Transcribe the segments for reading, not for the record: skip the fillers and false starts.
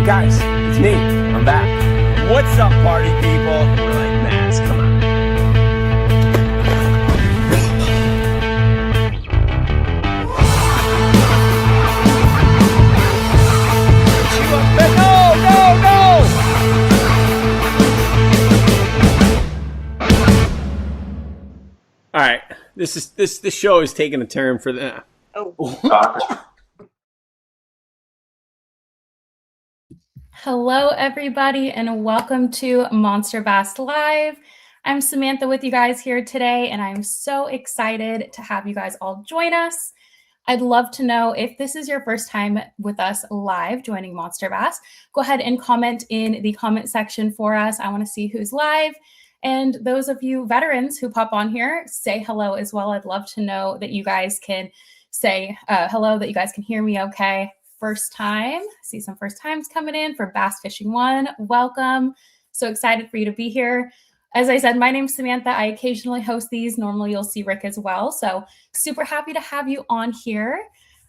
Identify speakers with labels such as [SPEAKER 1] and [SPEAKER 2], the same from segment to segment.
[SPEAKER 1] Guys, it's me. I'm back. What's up, party people? We're like, Max, come on. All right, this show is taking a turn for the.
[SPEAKER 2] Hello, everybody, and welcome to Monster Bass Live. I'm Samantha with you guys here today, and I'm so excited to have you guys all join us. I'd love to know if this is your first time with us live joining Monster Bass. Go ahead and comment in the comment section for us. I want to see who's live. And those of you veterans who pop on here, say hello as well. I'd love to know that you guys can say hello, that you guys can hear me okay. First time, see some first times coming in for Bass Fishing One. Welcome. So excited for you to be here. As I said, my name's Samantha. I occasionally host these. Normally you'll see Rick as well. So super happy to have you on here.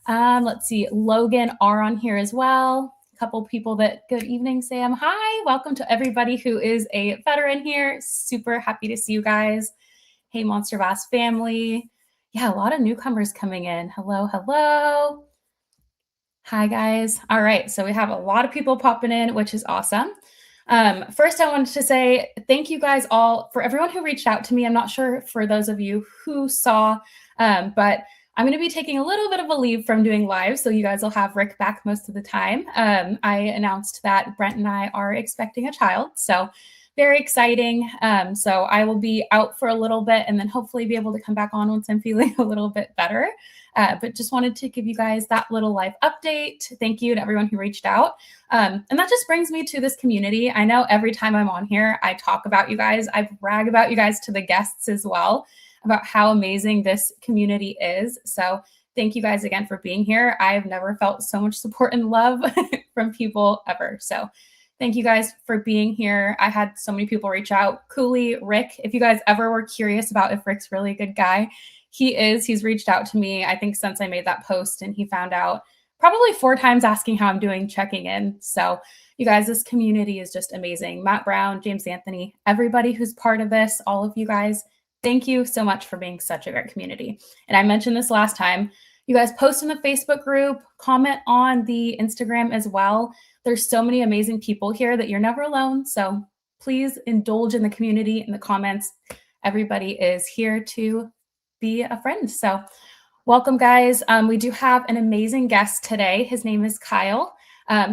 [SPEAKER 2] Let's see, Logan are on here as well. A couple people that, good evening, Sam. Hi, welcome to everybody who is a veteran here. Super happy to see you guys. Hey, Monster Bass family. Yeah, a lot of newcomers coming in. Hello, hello. Hi, guys. All right, so we have a lot of people popping in, which is awesome. First, I wanted to say thank you guys all for everyone who reached out to me. I'm not sure for those of you who saw, but I'm going to be taking a little bit of a leave from doing live, so you guys will have Rick back most of the time. I announced that Brent and I are expecting a child, so very exciting. So I will be out for a little bit and then hopefully be able to come back on once I'm feeling a little bit better. But just wanted to give you guys that little live update. Thank you to everyone who reached out. And that just brings me to this community. I know every time I'm on here, I talk about you guys. I brag about you guys to the guests as well, about how amazing this community is. So thank you guys again for being here. I've never felt so much support and love from people ever. So thank you guys for being here. I had so many people reach out. Cooley, Rick, if you guys ever were curious about if Rick's really a good guy, he is. He's reached out to me, I think, since I made that post, and he found out probably 4 times asking how I'm doing, checking in. So you guys, this community is just amazing. Matt Brown, James Anthony, everybody who's part of this, all of you guys, thank you so much for being such a great community. And I mentioned this last time. You guys post in the Facebook group, comment on the Instagram as well. There's so many amazing people here that you're never alone. So please indulge in the community in the comments. Everybody is here to be a friend. So welcome, guys. We do have an amazing guest today. His name is Kyle.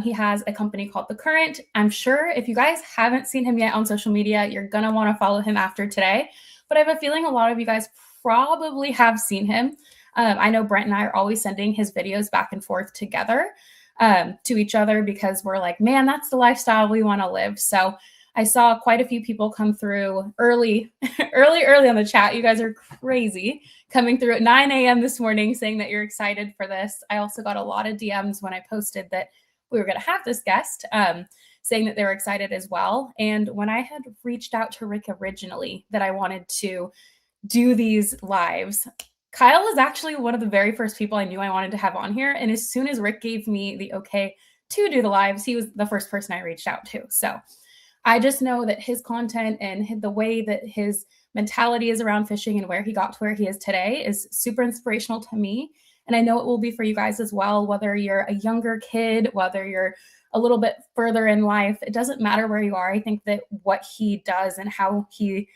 [SPEAKER 2] He has a company called the Kurrent. I'm sure if you guys haven't seen him yet on social media, you're going to want to follow him after today. But I have a feeling a lot of you guys probably have seen him. I know Brent and I are always sending his videos back and forth together to each other because we're like, man, that's the lifestyle we want to live. So I saw quite a few people come through early on the chat. You guys are crazy, coming through at 9 a.m. this morning saying that you're excited for this. I also got a lot of DMs when I posted that we were going to have this guest, saying that they were excited as well. And when I had reached out to Rick originally that I wanted to do these lives, Kyle was actually one of the very first people I knew I wanted to have on here. And as soon as Rick gave me the okay to do the lives, he was the first person I reached out to. So I just know that his content and the way that his mentality is around fishing and where he got to where he is today is super inspirational to me. And I know it will be for you guys as well, whether you're a younger kid, whether you're a little bit further in life. It doesn't matter where you are. I think that what he does and how he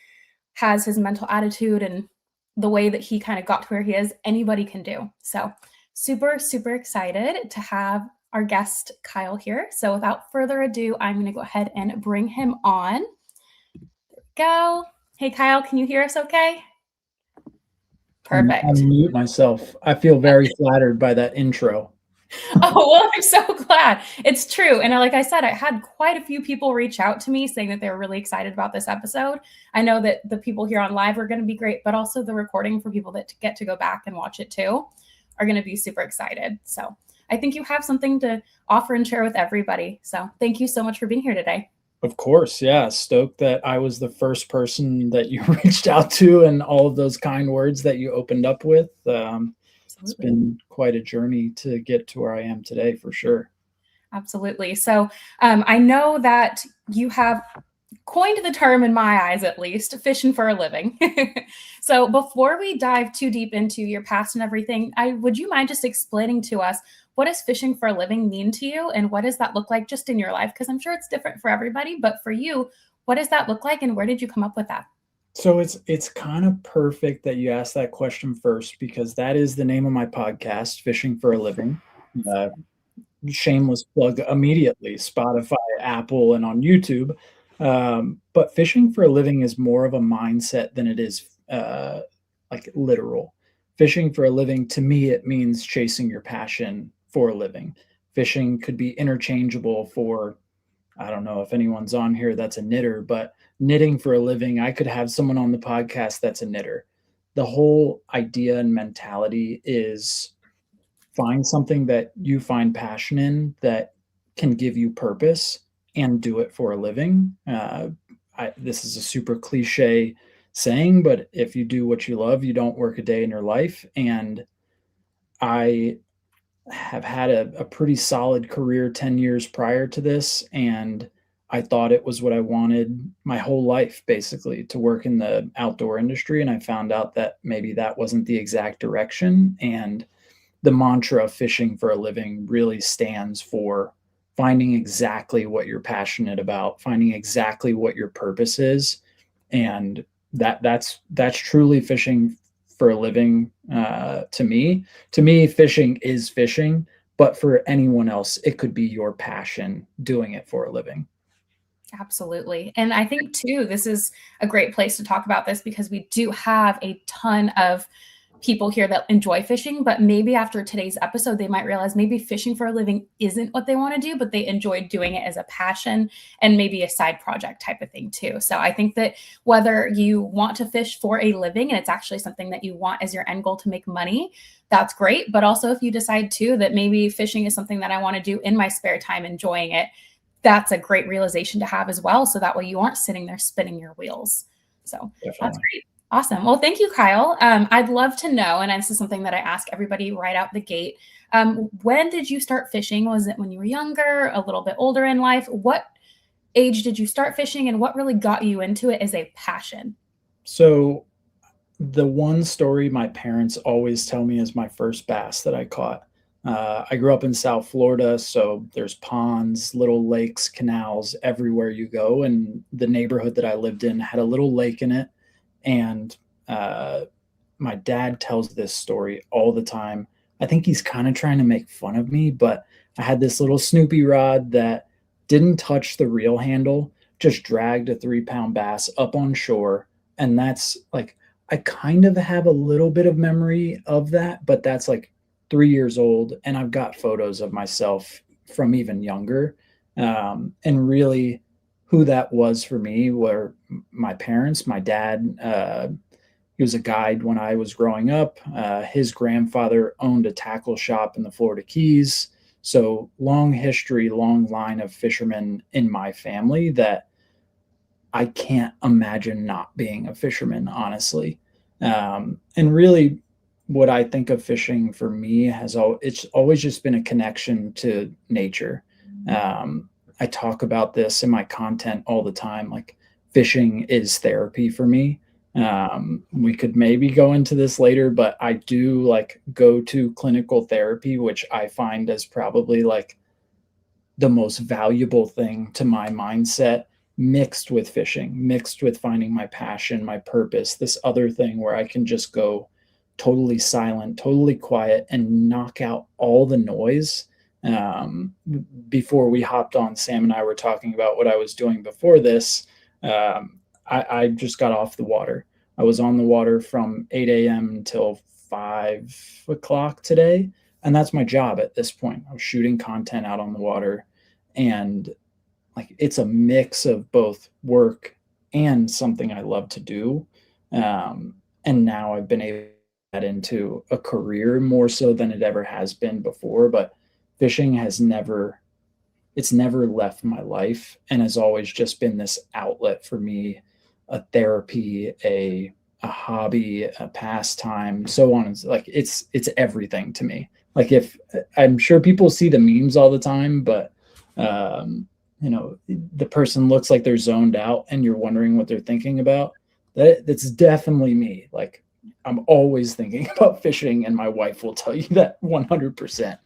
[SPEAKER 2] has his mental attitude and the way that he kind of got to where he is, anybody can do. So super, super excited to have our guest Kyle here. So without further ado, I'm going to go ahead and bring him on. There we go. Hey, Kyle, can you hear us okay? Perfect.
[SPEAKER 3] I'll mute myself. I feel very flattered by that intro.
[SPEAKER 2] Oh, well, I'm so glad. It's true. And like I said, I had quite a few people reach out to me saying that they were really excited about this episode. I know that the people here on live are going to be great, but also the recording for people that get to go back and watch it too are going to be super excited. So I think you have something to offer and share with everybody. So thank you so much for being here today.
[SPEAKER 3] Of course. Yeah. Stoked that I was the first person that you reached out to and all of those kind words that you opened up with. It's been quite a journey to get to where I am today, for sure.
[SPEAKER 2] Absolutely. So I know that you have coined the term, in my eyes at least, fishing for a living. So before we dive too deep into your past and everything, would you mind just explaining to us, what does fishing for a living mean to you, and what does that look like just in your life? Because I'm sure it's different for everybody, but for you, what does that look like, and where did you come up with that?
[SPEAKER 3] So it's kind of perfect that you asked that question first, because that is the name of my podcast, Fishing for a Living. Uh, Shameless plug immediately, Spotify, Apple, and on YouTube. But fishing for a living is more of a mindset than it is like literal. Fishing for a living, to me, it means chasing your passion for a living. Fishing could be interchangeable for, I don't know if anyone's on here that's a knitter, but knitting for a living, I could have someone on the podcast that's a knitter. The whole idea and mentality is find something that you find passion in that can give you purpose and do it for a living. This is a super cliche saying, but if you do what you love, you don't work a day in your life. And I have had a pretty solid career 10 years prior to this. And I thought it was what I wanted my whole life, basically, to work in the outdoor industry. And I found out that maybe that wasn't the exact direction. And the mantra of fishing for a living really stands for finding exactly what you're passionate about, finding exactly what your purpose is, and that's truly fishing for a living. To me, fishing is fishing, but for anyone else, it could be your passion doing it for a living.
[SPEAKER 2] Absolutely. And I think too, this is a great place to talk about this, because we do have a ton of people here that enjoy fishing, but maybe after today's episode, they might realize maybe fishing for a living isn't what they want to do, but they enjoy doing it as a passion and maybe a side project type of thing too. So I think that whether you want to fish for a living and it's actually something that you want as your end goal to make money, that's great. But also if you decide too that maybe fishing is something that I want to do in my spare time, enjoying it, that's a great realization to have as well. So that way you aren't sitting there spinning your wheels. So
[SPEAKER 3] Definitely.
[SPEAKER 2] that's great. Awesome. Well, thank you, Kyle. I'd love to know, and this is something that I ask everybody right out the gate. When did you start fishing? Was it when you were younger, a little bit older in life? What age did you start fishing, and what really got you into it as a passion?
[SPEAKER 3] So the one story my parents always tell me is my first bass that I caught. I grew up in South Florida, so there's ponds, little lakes, canals everywhere you go. And the neighborhood that I lived in had a little lake in it. And my dad tells this story all the time. I think he's kind of trying to make fun of me, but I had this little Snoopy rod that didn't touch the reel handle, just dragged a 3-pound bass up on shore. And that's like, I kind of have a little bit of memory of that, but that's like 3 years old. And I've got photos of myself from even younger. And really, who that was for me were my parents. My dad, he was a guide when I was growing up. His grandfather owned a tackle shop in the Florida Keys. So long history, long line of fishermen in my family that I can't imagine not being a fisherman, honestly. And really, what I think of fishing for me it's always just been a connection to nature. I talk about this in my content all the time. Like, fishing is therapy for me. We could maybe go into this later, but I do like go to clinical therapy, which I find is probably like the most valuable thing to my mindset, mixed with fishing, mixed with finding my passion, my purpose, this other thing where I can just go totally silent, totally quiet, and knock out all the noise. Before we hopped on, Sam and I were talking about what I was doing before this. I just got off the water. I was on the water from 8 a.m. until 5 o'clock today. And that's my job at this point. I was shooting content out on the water. And like, it's a mix of both work and something I love to do. And now I've been able to get into a career more so than it ever has been before. But fishing has never left my life, and has always just been this outlet for me, a therapy, a hobby, a pastime, so on. Like, it's everything to me. Like, if I'm sure people see the memes all the time, but The person looks like they're zoned out and you're wondering what they're thinking about. That's definitely me. Like, I'm always thinking about fishing, and my wife will tell you that 100%.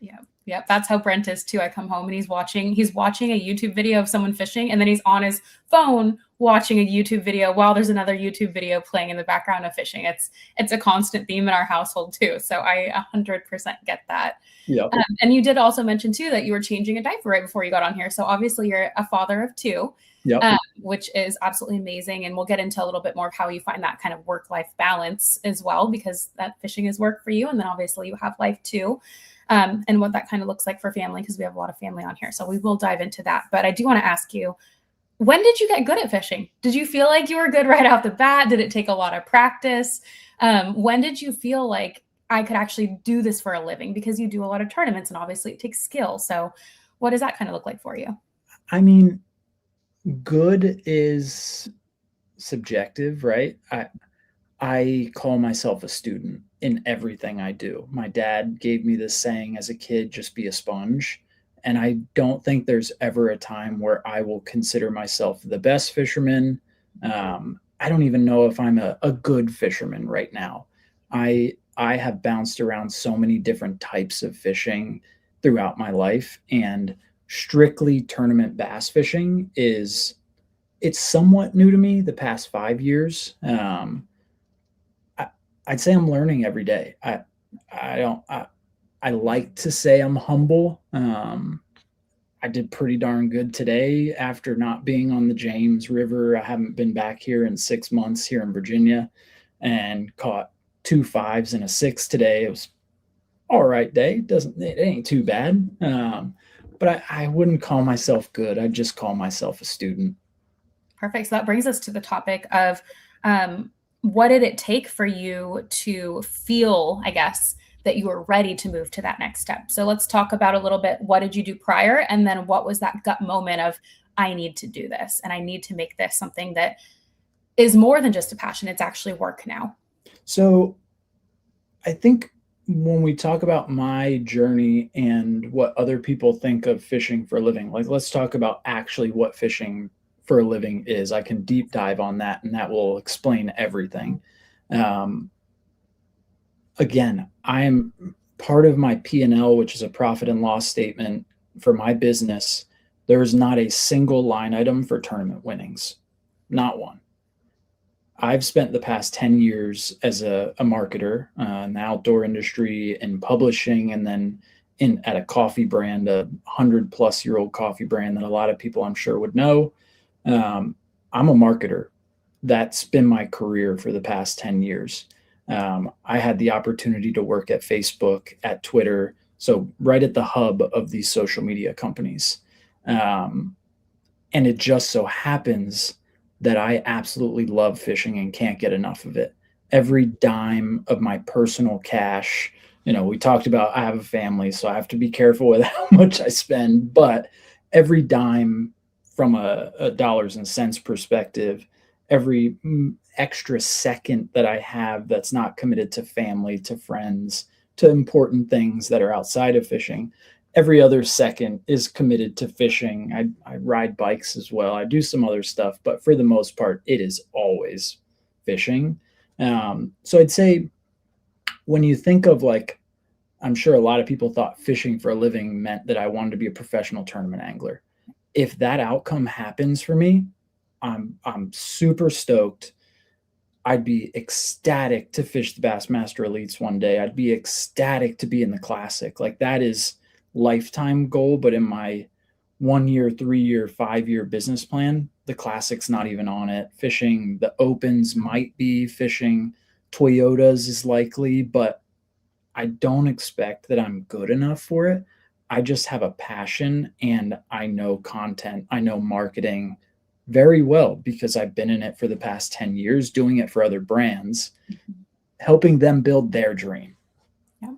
[SPEAKER 2] Yeah. Yep. That's how Brent is too. I come home and he's watching a YouTube video of someone fishing, and then he's on his phone watching a YouTube video while there's another YouTube video playing in the background of fishing. It's a constant theme in our household too. So I 100% get that.
[SPEAKER 3] Yeah.
[SPEAKER 2] And you did also mention too that you were changing a diaper right before you got on here. So obviously you're a father of two, which is absolutely amazing. And we'll get into a little bit more of how you find that kind of work-life balance as well, because that fishing is work for you. And then obviously you have life too. And what that kind of looks like for family, because we have a lot of family on here. So we will dive into that. But I do want to ask you, when did you get good at fishing? Did you feel like you were good right out the bat? Did it take a lot of practice? When did you feel like I could actually do this for a living? Because you do a lot of tournaments and obviously it takes skill. So what does that kind of look like for you?
[SPEAKER 3] I mean, good is subjective, right? I call myself a student in everything I do. My dad gave me this saying as a kid, just be a sponge. And I don't think there's ever a time where I will consider myself the best fisherman. I don't even know if I'm a good fisherman right now. I have bounced around so many different types of fishing throughout my life, and strictly tournament bass fishing it's somewhat new to me the past 5 years. I'd say I'm learning every day. I like to say I'm humble. I did pretty darn good today after not being on the James River. I haven't been back here in 6 months here in Virginia, and caught 2 5s and a 6 today. It was all right day. It ain't too bad. But I wouldn't call myself good. I'd just call myself a student.
[SPEAKER 2] Perfect. So that brings us to the topic of what did it take for you to feel, I guess, that you were ready to move to that next step? So let's talk about a little bit, what did you do prior? And then what was that gut moment of, I need to do this and I need to make this something that is more than just a passion. It's actually work now.
[SPEAKER 3] So I think when we talk about my journey and what other people think of fishing for a living, like, let's talk about actually what fishing for a living is. I can deep dive on that, and that will explain everything. Again, I am part of my P&L, which is a profit and loss statement for my business. There is not a single line item for tournament winnings, not one. I've spent the past 10 years as a marketer in the outdoor industry, in publishing, and then at a coffee brand, a 100-plus-year-old coffee brand that a lot of people I'm sure would know. I'm a marketer. That's been my career for the past 10 years. I had the opportunity to work at Facebook, at Twitter, so right at the hub of these social media companies. And it just so happens that I absolutely love fishing and can't get enough of it. Every dime of my personal cash, we talked about, I have a family, so I have to be careful with how much I spend, but every dime from a dollars and cents perspective, every extra second that I have that's not committed to family, to friends, to important things that are outside of fishing, every other second is committed to fishing. I ride bikes as well. I do some other stuff, but for the most part, it is always fishing. So I'd say when you think of, like, I'm sure a lot of people thought fishing for a living meant that I wanted to be a professional tournament angler. If that outcome happens for me, I'm super stoked. I'd be ecstatic to fish the Bassmaster Elites one day. I'd be ecstatic to be in the Classic. Like, that is lifetime goal, but in my 1 year, 3 year, 5 year business plan, the Classic's not even on it. Fishing the Opens might be, fishing Toyotas is likely, but I don't expect that I'm good enough for it. I just have a passion, and I know content, I know marketing very well because I've been in it for the past 10 years, doing it for other brands, helping them build their dream.
[SPEAKER 2] Yeah.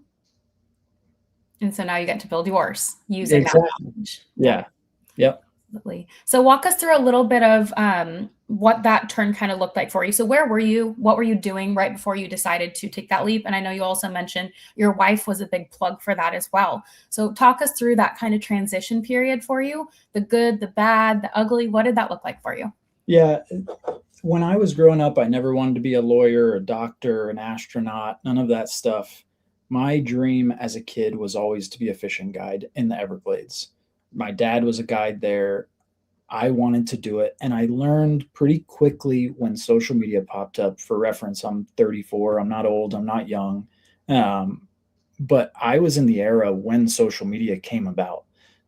[SPEAKER 2] And so now you get to build yours using that knowledge.
[SPEAKER 3] Yeah. Yep.
[SPEAKER 2] Absolutely. So walk us through a little bit of what that turn kind of looked like for you. So where were you? What were you doing right before you decided to take that leap? And I know you also mentioned your wife was a big plug for that as well. So talk us through that kind of transition period for you, the good, the bad, the ugly. What did that look like for you?
[SPEAKER 3] Yeah. When I was growing up, I never wanted to be a lawyer, a doctor, an astronaut, none of that stuff. My dream as a kid was always to be a fishing guide in the Everglades. My dad was a guide there. I wanted to do it. And I learned pretty quickly when social media popped up. For reference, I'm 34. I'm not old. I'm not young. Um, but I was in the era when social media came about.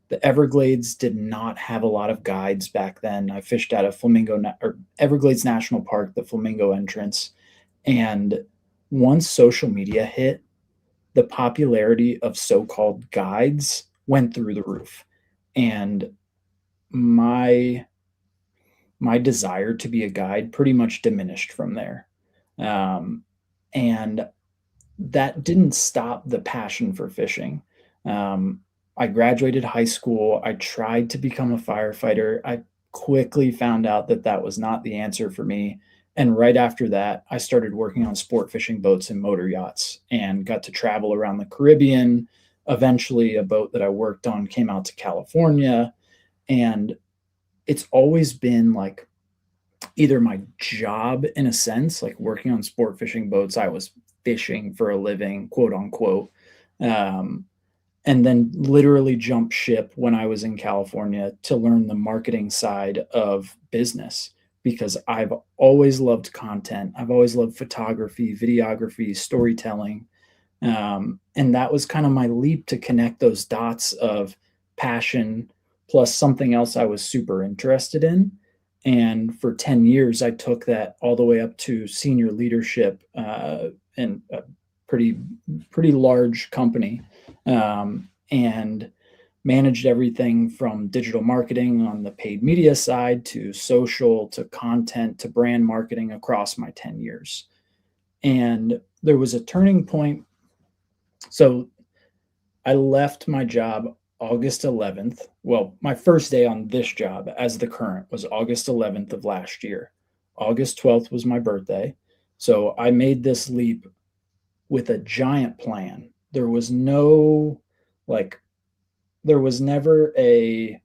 [SPEAKER 3] The Everglades did not have a lot of guides back then. I fished at a or Everglades National Park, the Flamingo entrance. And once social media hit, the popularity of so-called guides went through the roof. And my my desire to be a guide pretty much diminished from there. And that didn't stop the passion for fishing. Um, I graduated high school. I tried to become a firefighter. I quickly found out that that was not the answer for me. And right after that, I started working on sport fishing boats and motor yachts and got to travel around the Caribbean. Eventually, a boat that I worked on came out to California. And it's always been like either my job in a sense, like working on sport fishing boats. I was fishing for a living, quote unquote. Um, and then literally jump ship when I was in California to learn the marketing side of business because I've always loved content. I've always loved photography, videography, storytelling. And that was kind of my leap to connect those dots of passion plus something else I was super interested in. And for 10 years, I took that all the way up to senior leadership in a pretty large company, and managed everything from digital marketing on the paid media side to social to content to brand marketing across my 10 years. And there was a turning point. So I left my job August 11th. Well, my first day on this job as the Kurrent was August 11th of last year. August 12th was my birthday. So I made this leap with a giant plan. There was no, like, there was never a,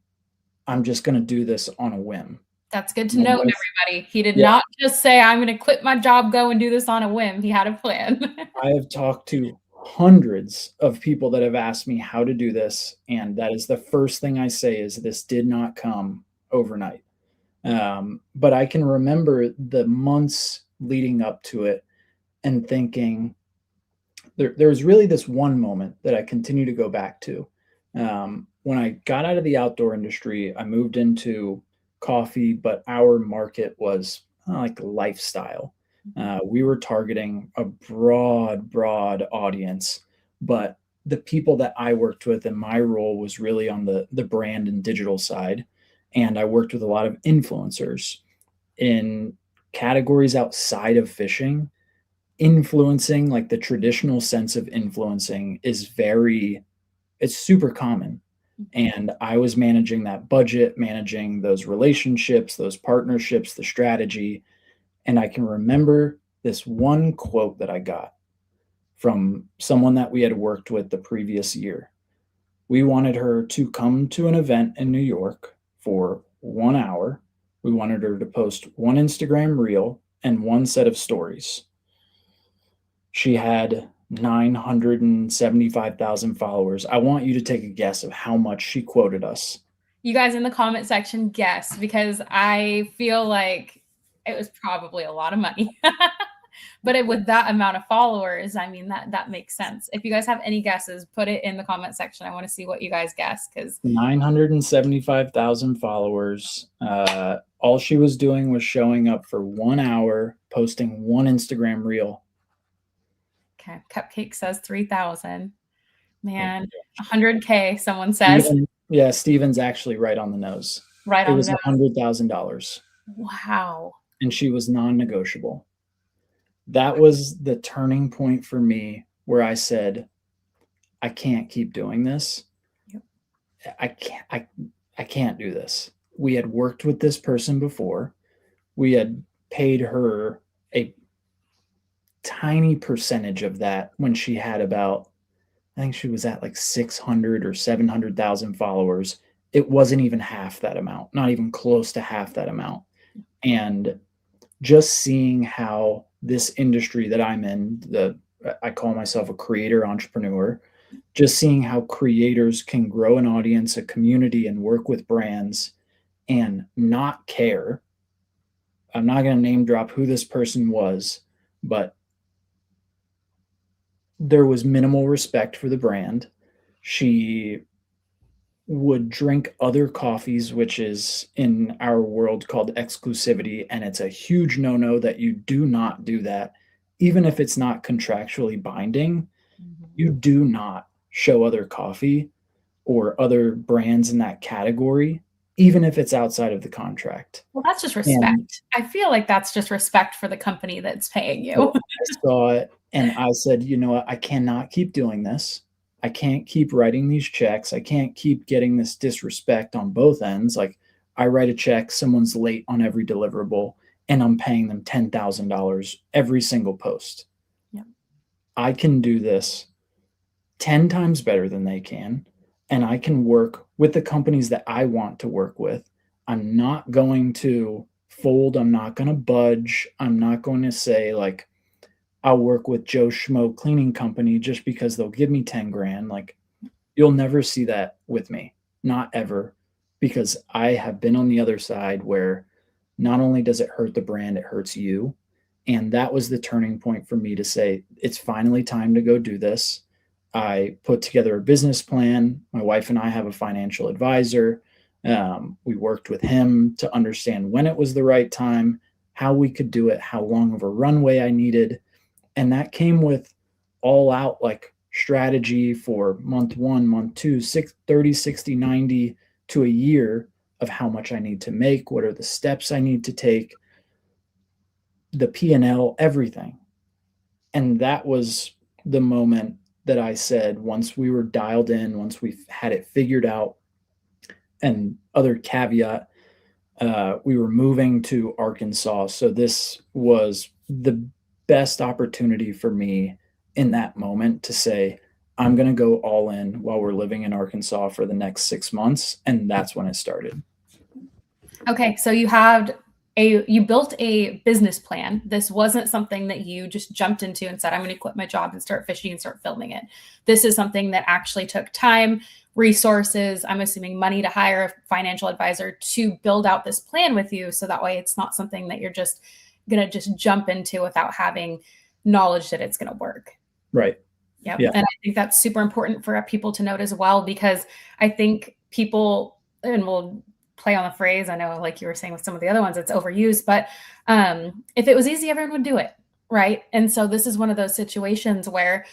[SPEAKER 3] I'm just going to do this on a whim.
[SPEAKER 2] That's good to know, everybody. He did
[SPEAKER 3] Yeah.
[SPEAKER 2] not just say, I'm going to quit my job, go and do this on a whim. He had a plan.
[SPEAKER 3] I have talked to hundreds of people that have asked me how to do this, and that is the first thing I say is this did not come overnight. But I can remember the months leading up to it and thinking there was really this one moment that I continue to go back to. When I got out of the outdoor industry, I moved into coffee, but our market was like lifestyle. We were targeting a broad audience, but the people that I worked with in my role was really on the brand and digital side. And I worked with a lot of influencers in categories outside of fishing. Influencing, like the traditional sense of influencing, it's super common. And I was managing that budget, managing those relationships, those partnerships, the strategy. And I can remember this one quote that I got from someone that we had worked with the previous year. We wanted her to come to an event in New York for 1 hour. We wanted her to post one Instagram reel and one set of stories. She had 975,000 followers. I want you to take a guess of how much she quoted us.
[SPEAKER 2] You guys in the comment section guess, because I feel like it was probably a lot of money. But with that amount of followers, I mean, that makes sense. If you guys have any guesses, put it in the comment section. I want to see what you guys guess, because
[SPEAKER 3] 975,000 followers. All she was doing was showing up for 1 hour, posting one Instagram reel.
[SPEAKER 2] Okay, Cupcake says 3,000. Man, 100K, someone says.
[SPEAKER 3] Steven's actually right on the nose.
[SPEAKER 2] Right on the nose.
[SPEAKER 3] It was $100,000.
[SPEAKER 2] Wow.
[SPEAKER 3] And she was non-negotiable. That was the turning point for me where I said, I can't keep doing this.
[SPEAKER 2] Yep.
[SPEAKER 3] I can't do this. We had worked with this person before. we had paid her a tiny percentage of that when she had about, I think she was at like 600 or 700,000 followers. It wasn't even half that amount, not even close to half that amount. And just seeing how this industry that I'm in, I call myself a creator entrepreneur, just seeing how creators can grow an audience, a community, and work with brands and not care. I'm not going to name drop who this person was, but there was minimal respect for the brand. She would drink other coffees, which is in our world called exclusivity. And it's a huge no-no that you do not do that. Even if it's not contractually binding, you do not show other coffee or other brands in that category, even if it's outside of the contract.
[SPEAKER 2] Well, that's just respect. I feel like that's just respect for the company that's paying you.
[SPEAKER 3] I saw it and I said, you know what? I cannot keep doing this. I can't keep writing these checks. I can't keep getting this disrespect on both ends. Like, I write a check, someone's late on every deliverable, and I'm paying them $10,000 every single post.
[SPEAKER 2] Yeah.
[SPEAKER 3] I can do this 10 times better than they can, and I can work with the companies that I want to work with. I'm not going to fold. I'm not going to budge. I'm not going to say, like, I'll work with Joe Schmo cleaning company just because they'll give me 10 grand. Like, you'll never see that with me. Not ever. Because I have been on the other side where not only does it hurt the brand, it hurts you. And that was the turning point for me to say, it's finally time to go do this. I put together a business plan. My wife and I have a financial advisor. We worked with him to understand when it was the right time, how we could do it, how long of a runway I needed. And that came with all out like strategy for month 1, month 2, 30, 60, 90 to a year of how much I need to make, what are the steps I need to take, the P&L, everything. And that was the moment that I said, once we were dialed in, once we had it figured out, and other caveat, we were moving to Arkansas. So this was the best opportunity for me in that moment to say, I'm going to go all in while we're living in Arkansas for the next 6 months. And that's when it started.
[SPEAKER 2] Okay. So you built a business plan. This wasn't something that you just jumped into and said, I'm going to quit my job and start fishing and start filming it. This is something that actually took time, resources, I'm assuming money to hire a financial advisor to build out this plan with you. So that way it's not something that you're just going to just jump into without having knowledge that it's going to work.
[SPEAKER 3] Right.
[SPEAKER 2] Yep. Yeah. And I think that's super important for people to note as well, because I think people, and we'll play on the phrase, I know, like you were saying with some of the other ones, it's overused, but if it was easy, everyone would do it. Right. And so this is one of those situations where,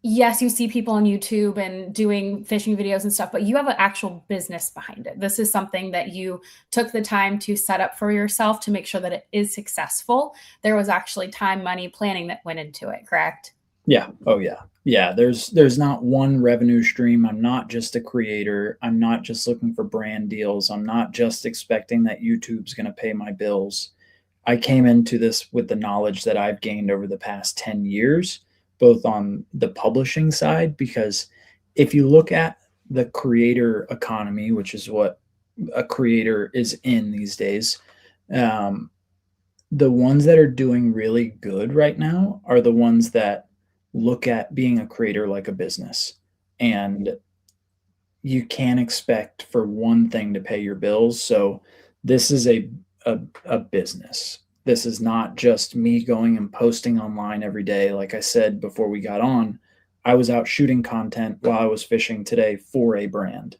[SPEAKER 2] yes, you see people on YouTube and doing fishing videos and stuff, but you have an actual business behind it. This is something that you took the time to set up for yourself to make sure that it is successful. There was actually time, money, planning that went into it, correct?
[SPEAKER 3] Yeah. Oh, yeah. Yeah. There's not one revenue stream. I'm not just a creator. I'm not just looking for brand deals. I'm not just expecting that YouTube's going to pay my bills. I came into this with the knowledge that I've gained over the past 10 years, both on the publishing side, because if you look at the creator economy, which is what a creator is in these days, the ones that are doing really good right now are the ones that look at being a creator like a business. And you can't expect for one thing to pay your bills. So this is a business. This is not just me going and posting online every day. Like I said before we got on, I was out shooting content while I was fishing today for a brand.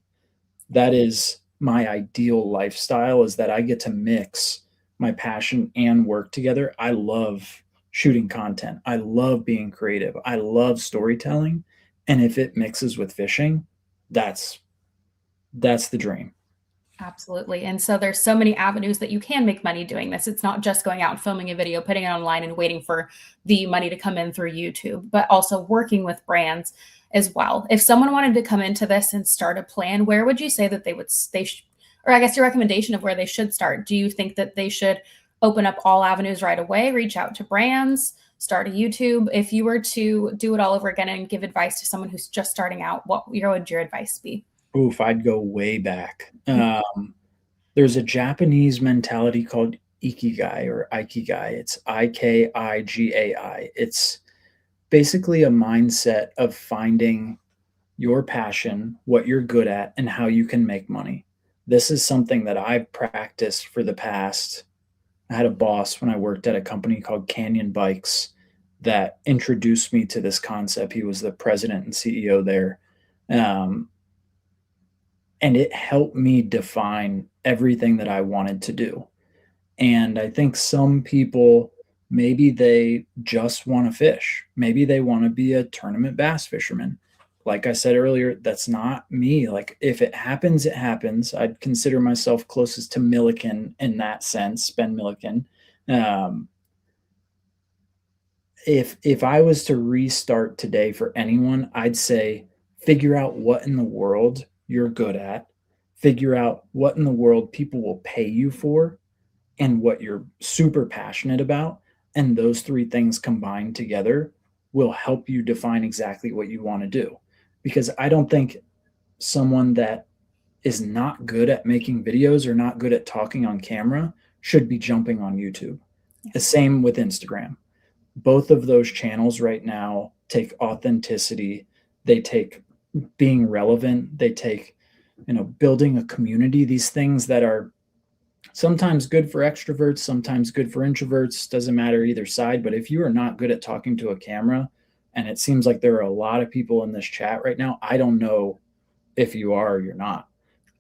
[SPEAKER 3] That is my ideal lifestyle, is that I get to mix my passion and work together. I love shooting content. I love being creative. I love storytelling. And if it mixes with fishing, that's the dream.
[SPEAKER 2] Absolutely. And so there's so many avenues that you can make money doing this. It's not just going out and filming a video, putting it online and waiting for the money to come in through YouTube, but also working with brands as well. If someone wanted to come into this and start a plan, where would you say that or I guess your recommendation of where they should start. Do you think that they should open up all avenues right away, reach out to brands, start a YouTube? If you were to do it all over again and give advice to someone who's just starting out, what would your advice be?
[SPEAKER 3] Oof, I'd go way back. There's a Japanese mentality called ikigai or ikigai. It's Ikigai. It's basically a mindset of finding your passion, what you're good at, and how you can make money. This is something that I've practiced for the past. I had a boss when I worked at a company called Canyon Bikes that introduced me to this concept. He was the president and CEO there. And it helped me define everything that I wanted to do. And I think some people, maybe they just want to fish. Maybe they want to be a tournament bass fisherman. Like I said earlier, that's not me. Like if it happens, it happens. I'd consider myself closest to Milliken in that sense, Ben Milliken. If I was to restart today for anyone, I'd say figure out what in the world you're good at, figure out what in the world people will pay you for, and what you're super passionate about. And those three things combined together will help you define exactly what you want to do. Because I don't think someone that is not good at making videos or not good at talking on camera should be jumping on YouTube. Yeah. The same with Instagram. Both of those channels right now take authenticity. They take being relevant. They take, building a community, these things that are sometimes good for extroverts, sometimes good for introverts, doesn't matter either side. But if you are not good at talking to a camera, and it seems like there are a lot of people in this chat right now, I don't know if you are or you're not,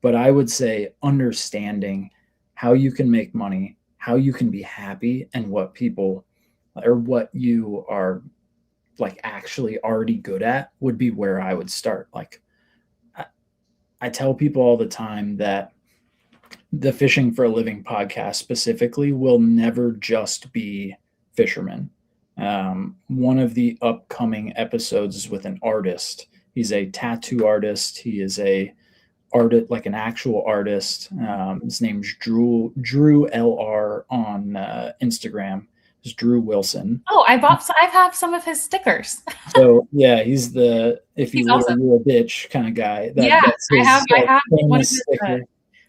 [SPEAKER 3] but I would say understanding how you can make money, how you can be happy, and what people or what you are like actually already good at would be where I would start. Like I tell people all the time that the Fishing for a Living podcast specifically will never just be fishermen. One of the upcoming episodes is with an artist. He's a tattoo artist. He is a artist, like an actual artist. His name's Drew LR on Instagram. It's Drew Wilson.
[SPEAKER 2] Oh, I have some of his stickers.
[SPEAKER 3] So yeah, he's the if you
[SPEAKER 2] He's
[SPEAKER 3] were
[SPEAKER 2] awesome.
[SPEAKER 3] you're a bitch kind of guy.
[SPEAKER 2] That's his, I have one of his
[SPEAKER 3] sticker.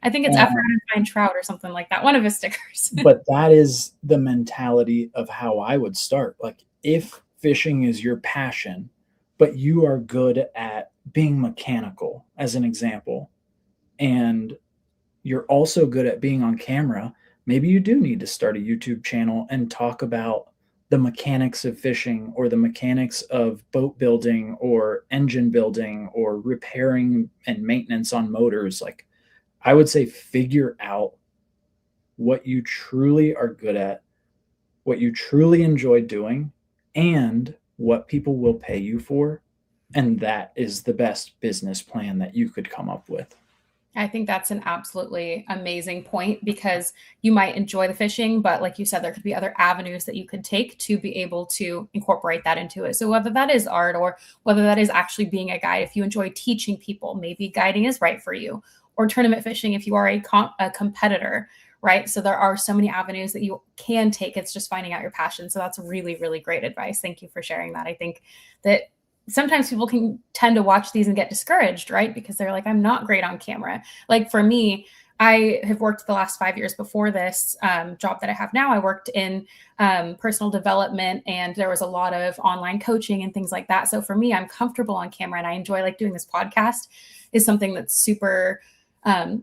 [SPEAKER 2] I think it's Efron and Fine Trout or something like that. One of his stickers.
[SPEAKER 3] But that is the mentality of how I would start. Like if fishing is your passion, but you are good at being mechanical, as an example, and you're also good at being on camera, maybe you do need to start a YouTube channel and talk about the mechanics of fishing or the mechanics of boat building or engine building or repairing and maintenance on motors. Like I would say figure out what you truly are good at, what you truly enjoy doing, and what people will pay you for. And that is the best business plan that you could come up with.
[SPEAKER 2] I think that's an absolutely amazing point because you might enjoy the fishing, but like you said, there could be other avenues that you could take to be able to incorporate that into it. So whether that is art or whether that is actually being a guide, if you enjoy teaching people, maybe guiding is right for you, or tournament fishing if you are a competitor, right? So there are so many avenues that you can take. It's just finding out your passion. So that's really, really great advice. Thank you for sharing that. I think that sometimes people can tend to watch these and get discouraged, right? Because they're like, I'm not great on camera. Like for me, I have worked the last 5 years before this job that I have now. I worked in personal development and there was a lot of online coaching and things like that. So for me, I'm comfortable on camera and I enjoy like doing this podcast is something that's super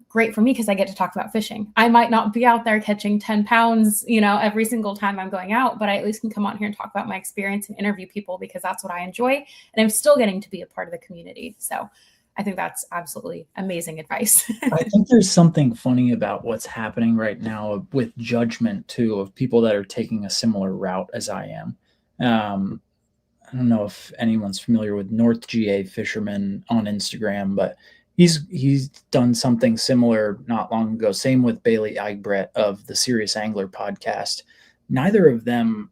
[SPEAKER 2] great for me because I get to talk about fishing. I might not be out there catching 10 pounds, every single time I'm going out, but I at least can come on here and talk about my experience and interview people because that's what I enjoy. And I'm still getting to be a part of the community. So I think that's absolutely amazing advice.
[SPEAKER 3] I think there's something funny about what's happening right now with judgment too, of people that are taking a similar route as I am. I don't know if anyone's familiar with North GA Fisherman on Instagram, but he's done something similar not long ago. Same with Bailey Eigbrecht of the Serious Angler podcast. Neither of them,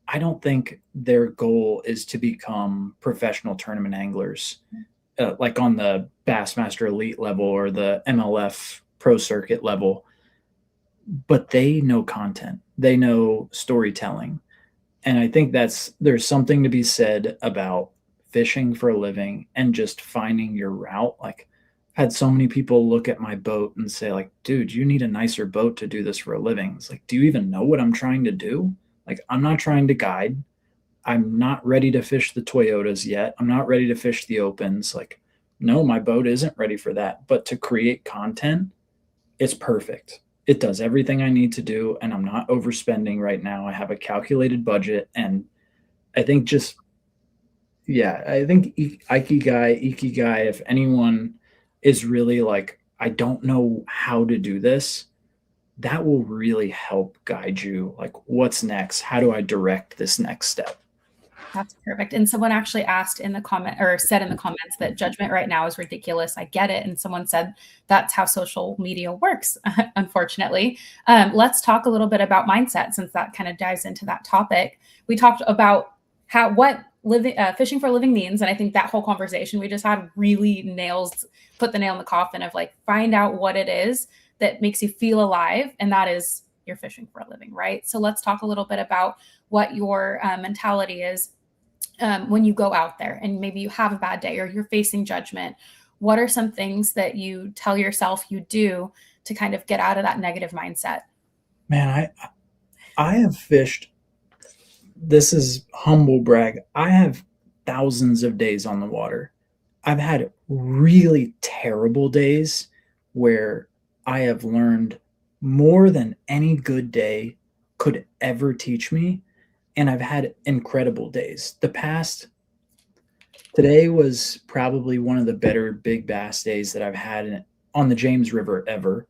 [SPEAKER 3] I don't think their goal is to become professional tournament anglers, like on the Bassmaster Elite level or the MLF pro circuit level, but they know content, they know storytelling. And I think there's something to be said about fishing for a living and just finding your route. Like, I've had so many people look at my boat and say, like, dude, you need a nicer boat to do this for a living. It's like, do you even know what I'm trying to do? Like, I'm not trying to guide. I'm not ready to fish the Toyotas yet. I'm not ready to fish the opens. Like, no, my boat isn't ready for that. But to create content, it's perfect. It does everything I need to do, and I'm not overspending right now. I have a calculated budget, and I think just yeah, I think ikigai, if anyone is really like, I don't know how to do this, that will really help guide you. Like, what's next? How do I direct this next step?
[SPEAKER 2] That's perfect. And someone actually asked in the comment or said in the comments that judgment right now is ridiculous. I get it. And someone said that's how social media works, unfortunately. Let's talk a little bit about mindset, since that kind of dives into that topic. We talked about what living fishing for a living means. And I think that whole conversation we just had really put the nail in the coffin of like, find out what it is that makes you feel alive. And that is you're fishing for a living, right? So let's talk a little bit about what your mentality is when you go out there and maybe you have a bad day or you're facing judgment. What are some things that you tell yourself you do to kind of get out of that negative mindset?
[SPEAKER 3] Man, I have fished. This is humble brag. I have thousands of days on the water. I've had really terrible days where I have learned more than any good day could ever teach me. And I've had incredible days. Today was probably one of the better big bass days that I've had on the James River ever.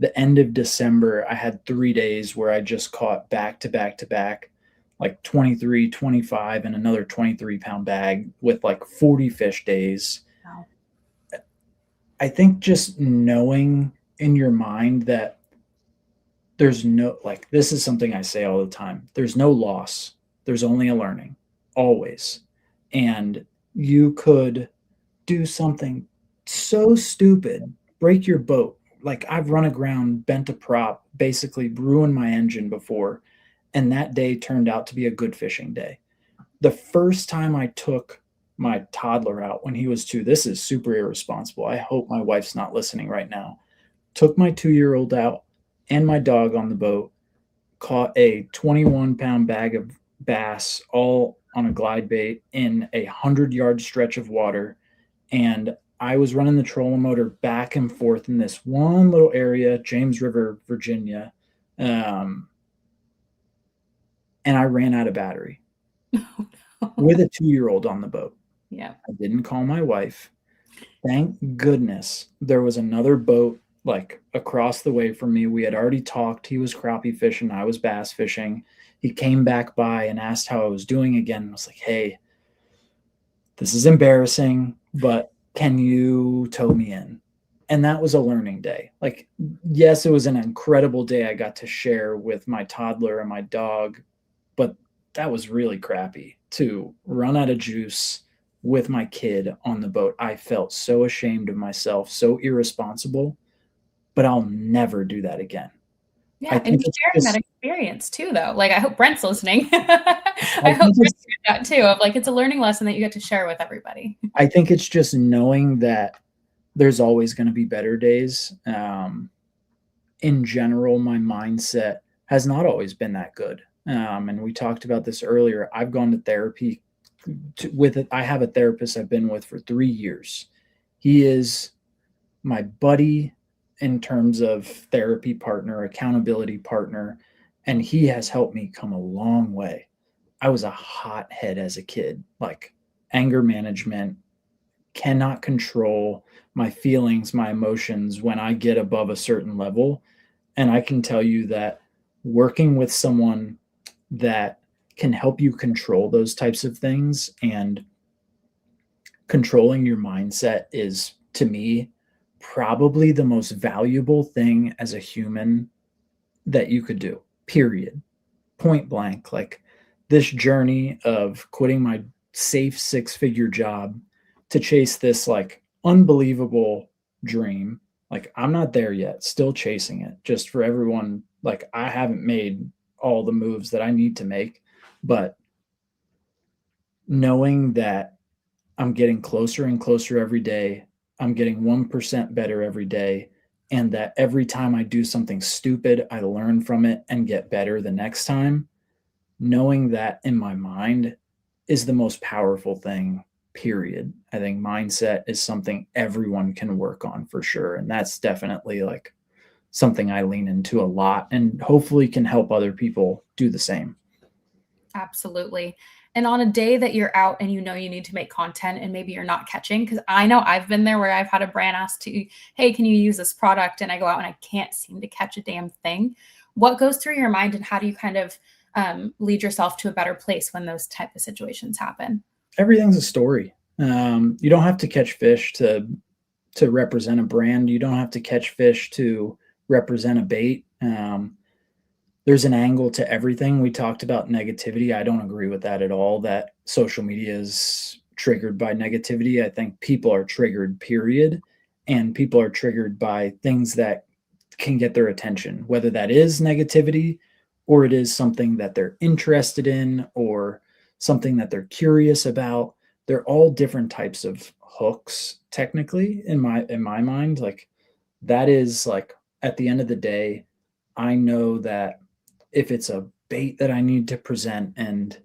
[SPEAKER 3] The end of December, I had 3 days where I just caught back to back to back, like 23, 25, and another 23-pound bag with like 40 fish days.
[SPEAKER 2] Wow.
[SPEAKER 3] I think just knowing in your mind that there's no, like, this is something I say all the time. There's no loss. There's only a learning, always. And you could do something so stupid, break your boat. Like, I've run aground, bent a prop, basically ruined my engine before. And that day turned out to be a good fishing day. The first time I took my toddler out when he was 2, this is super irresponsible. I hope my wife's not listening right now. Took my 2-year-old out and my dog on the boat, caught a 21-pound bag of bass, all on a glide bait in a 100-yard stretch of water. And I was running the trolling motor back and forth in this one little area, James River, Virginia. And I ran out of battery with a 2-year-old on the boat.
[SPEAKER 2] Yeah.
[SPEAKER 3] I didn't call my wife. Thank goodness there was another boat like across the way from me. We had already talked. He was crappie fishing. I was bass fishing. He came back by and asked how I was doing again. I was like, hey, this is embarrassing, but can you tow me in? And that was a learning day. Like, yes, it was an incredible day I got to share with my toddler and my dog, but that was really crappy to run out of juice with my kid on the boat. I felt so ashamed of myself, so irresponsible, but I'll never do that again.
[SPEAKER 2] Yeah, and you're sharing that experience too, though. Like, I hope Brent's listening. I hope Brent's heard that too, of like, it's a learning lesson that you get to share with everybody.
[SPEAKER 3] I think it's just knowing that there's always going to be better days. In general, my mindset has not always been that good. And we talked about this earlier. I've gone to therapy with it. I have a therapist I've been with for 3 years. He is my buddy in terms of therapy partner, accountability partner, and he has helped me come a long way. I was a hothead as a kid, like anger management, cannot control my feelings, my emotions when I get above a certain level. And I can tell you that working with someone that can help you control those types of things and controlling your mindset is, to me, probably the most valuable thing as a human that you could do, period. Point blank. Like, this journey of quitting my safe 6-figure job to chase this like unbelievable dream Like, I'm not there yet, still chasing it. Just for everyone, like, I haven't made all the moves that I need to make, but knowing that I'm getting closer and closer every day, I'm getting 1% better every day, and that every time I do something stupid, I learn from it and get better the next time. Knowing that in my mind is the most powerful thing, period. I think mindset is something everyone can work on for sure. And that's definitely like something I lean into a lot and hopefully can help other people do the same.
[SPEAKER 2] Absolutely. And on a day that you're out and you know you need to make content and maybe you're not catching, because I know I've been there where I've had a brand ask to, hey, can you use this product? And I go out and I can't seem to catch a damn thing. What goes through your mind and how do you kind of lead yourself to a better place when those type of situations happen?
[SPEAKER 3] Everything's a story. You don't have to catch fish to represent a brand. You don't have to catch fish to represent a bait. There's an angle to everything. We talked about negativity. I don't agree with that at all, that social media is triggered by negativity. I think people are triggered, period. And people are triggered by things that can get their attention, whether that is negativity or it is something that they're interested in or something that they're curious about. They're all different types of hooks, technically, in my mind. Like, that is like, at the end of the day, I know that if it's a bait that I need to present and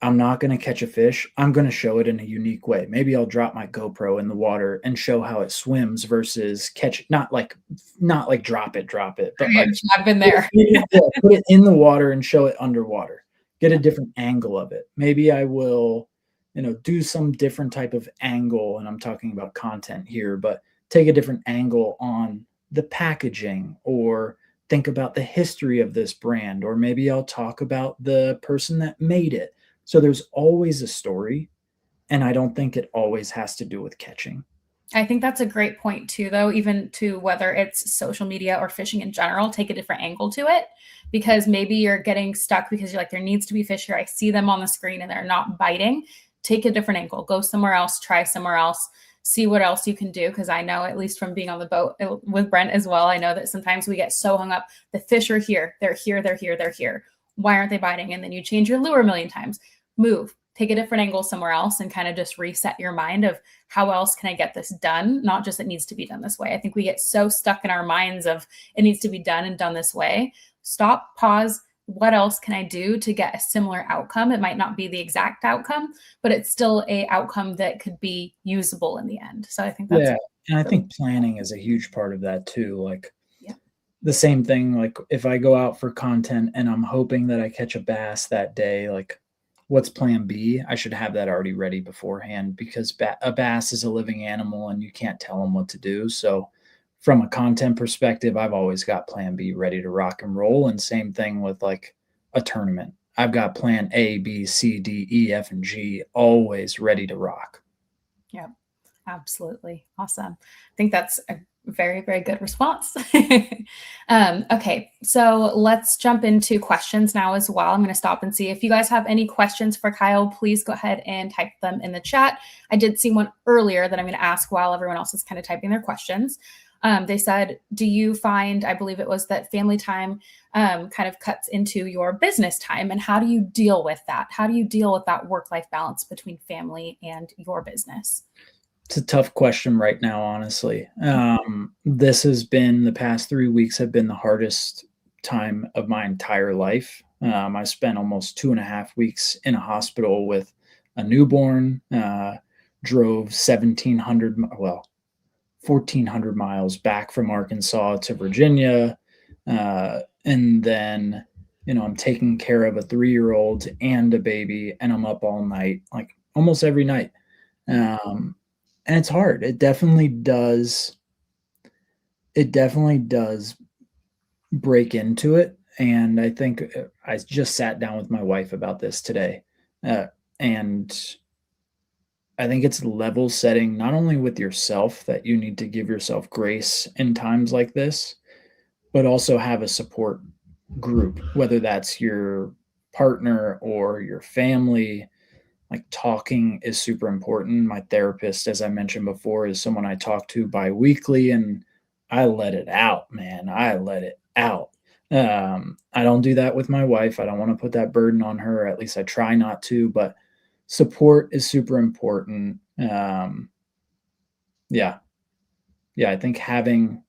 [SPEAKER 3] I'm not going to catch a fish, I'm going to show it in a unique way. Maybe I'll drop my GoPro in the water and show how it swims versus catch it. Not like drop it, but like
[SPEAKER 2] I've been there.
[SPEAKER 3] put it in the water and show it underwater. Get a different angle of it. Maybe I will, do some different type of angle. And I'm talking about content here, but take a different angle on the packaging, or think about the history of this brand, or maybe I'll talk about the person that made it. So there's always a story, and I don't think it always has to do with catching.
[SPEAKER 2] I think that's a great point too, though, even to whether it's social media or fishing in general, take a different angle to it, because maybe you're getting stuck because you're like, there needs to be fish here. I see them on the screen and they're not biting. Take a different angle, go somewhere else, try somewhere else, see what else you can do. Because I know, at least from being on the boat with Brent as well, I know that sometimes we get so hung up. The fish are here. They're here. They're here. They're here. Why aren't they biting? And then you change your lure a million times. Move, take a different angle somewhere else and kind of just reset your mind of how else can I get this done? Not just it needs to be done this way. I think we get so stuck in our minds of it needs to be done and done this way. Stop, pause. What else can I do to get a similar outcome? It might not be the exact outcome, but it's still a outcome that could be usable in the end. So I think that's
[SPEAKER 3] and I think planning is a huge part of that too. Like,
[SPEAKER 2] yeah,
[SPEAKER 3] the same thing, like if I go out for content and I'm hoping that I catch a bass that day, like, what's plan B? I should have that already ready beforehand, because a bass is a living animal and you can't tell them what to do. So from a content perspective, I've always got plan B ready to rock and roll. And same thing with like a tournament. I've got plan A, B, C, D, E, F, and G always ready to rock.
[SPEAKER 2] Yeah, absolutely. Awesome. I think that's a very, very good response. Okay, so let's jump into questions now as well. I'm going to stop and see if you guys have any questions for Kyle. Please go ahead and type them in the chat. I did see one earlier that I'm going to ask while everyone else is kind of typing their questions. They said, do you find, I believe it was, that family time kind of cuts into your business time, and how do you deal with that? How do you deal with that work-life balance between family and your business?
[SPEAKER 3] It's a tough question right now, honestly. The past 3 weeks have been the hardest time of my entire life. I spent almost 2.5 weeks in a hospital with a newborn, drove 1,400 miles back from Arkansas to Virginia. And then, I'm taking care of a 3-year-old and a baby, and I'm up all night, like almost every night. And it's hard. It definitely does break into it. And I think I just sat down with my wife about this today. And I think it's level setting, not only with yourself, that you need to give yourself grace in times like this, but also have a support group, whether that's your partner or your family. Like, talking is super important. My therapist, as I mentioned before, is someone I talk to bi-weekly, and I let it out, man. I let it out. I don't do that with my wife. I don't want to put that burden on her. At least I try not to, but support is super important. Yeah. Yeah. I think having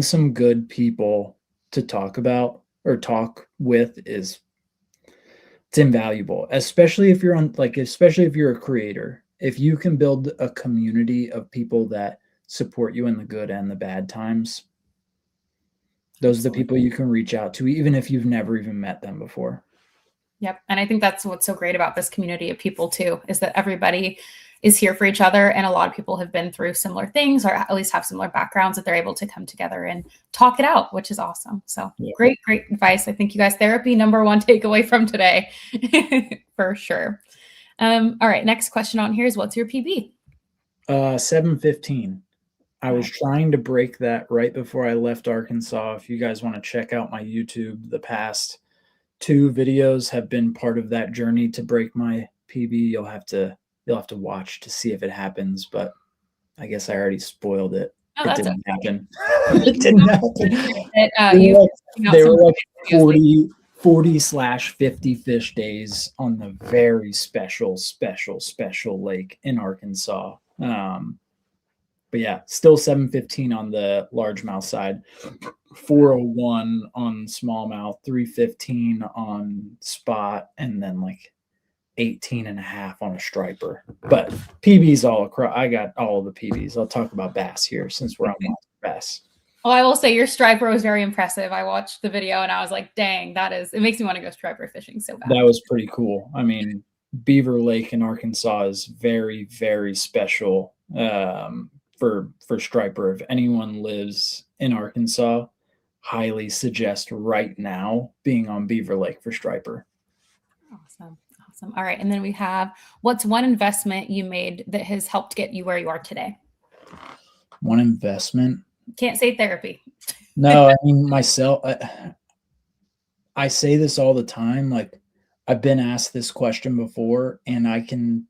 [SPEAKER 3] some good people to talk about or talk with is it's invaluable, especially if you're especially if you're a creator. If you can build a community of people that support you in the good and the bad times, those are the people you can reach out to, even if you've never even met them before.
[SPEAKER 2] Yep. And I think that's what's so great about this community of people too, is that everybody is here for each other. And a lot of people have been through similar things, or at least have similar backgrounds, that they're able to come together and talk it out, which is awesome. So great advice. I think you guys, therapy, number one takeaway from today for sure. All right. Next question on here is, what's your PB?
[SPEAKER 3] 7:15. I was trying to break that right before I left Arkansas. If you guys want to check out my YouTube, the past 2 videos have been part of that journey to break my PB. You'll have to watch to see if it happens, but I guess I already spoiled it.
[SPEAKER 2] Oh,
[SPEAKER 3] it didn't happen. It didn't happen. They were like 40/50 fish days on the very special lake in Arkansas. But yeah, still 7:15 on the largemouth side, 4:01 on smallmouth, 3:15 on spot, and then like 18.5 on a striper. But PBs all across. I got all the PBs. I'll talk about bass here since we're on bass.
[SPEAKER 2] Well, I will say your striper was very impressive. I watched the video and I was like, dang, it makes me want to go striper fishing so bad.
[SPEAKER 3] That was pretty cool. I mean, Beaver Lake in Arkansas is very, very special for striper. If anyone lives in Arkansas, highly suggest right now being on Beaver Lake for striper.
[SPEAKER 2] Awesome. All right. And then we have, what's one investment you made that has helped get you where you are today?
[SPEAKER 3] One investment?
[SPEAKER 2] Can't say therapy.
[SPEAKER 3] No, I mean, myself, I say this all the time. Like, I've been asked this question before, and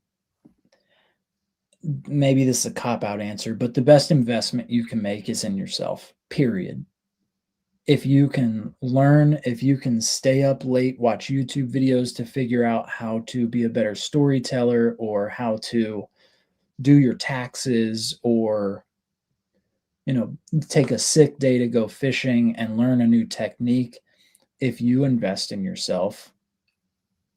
[SPEAKER 3] maybe this is a cop-out answer, but the best investment you can make is in yourself, period. If you can learn, if you can stay up late, watch YouTube videos to figure out how to be a better storyteller, or how to do your taxes, or, take a sick day to go fishing and learn a new technique. If you invest in yourself,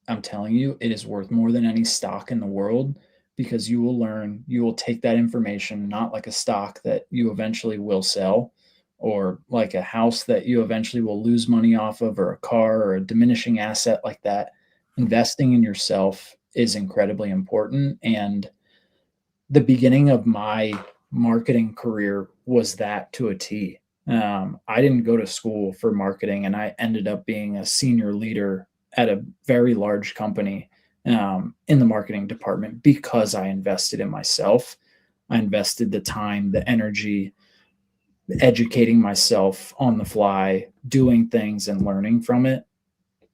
[SPEAKER 3] I'm telling you, it is worth more than any stock in the world, because you will take that information, not like a stock that you eventually will sell, or like a house that you eventually will lose money off of, or a car, or a diminishing asset like that. Investing in yourself is incredibly important. And the beginning of my marketing career was that to a T. I didn't go to school for marketing, and I ended up being a senior leader at a very large company in the marketing department, because I invested in myself. I invested the time, the energy, educating myself on the fly, doing things and learning from it.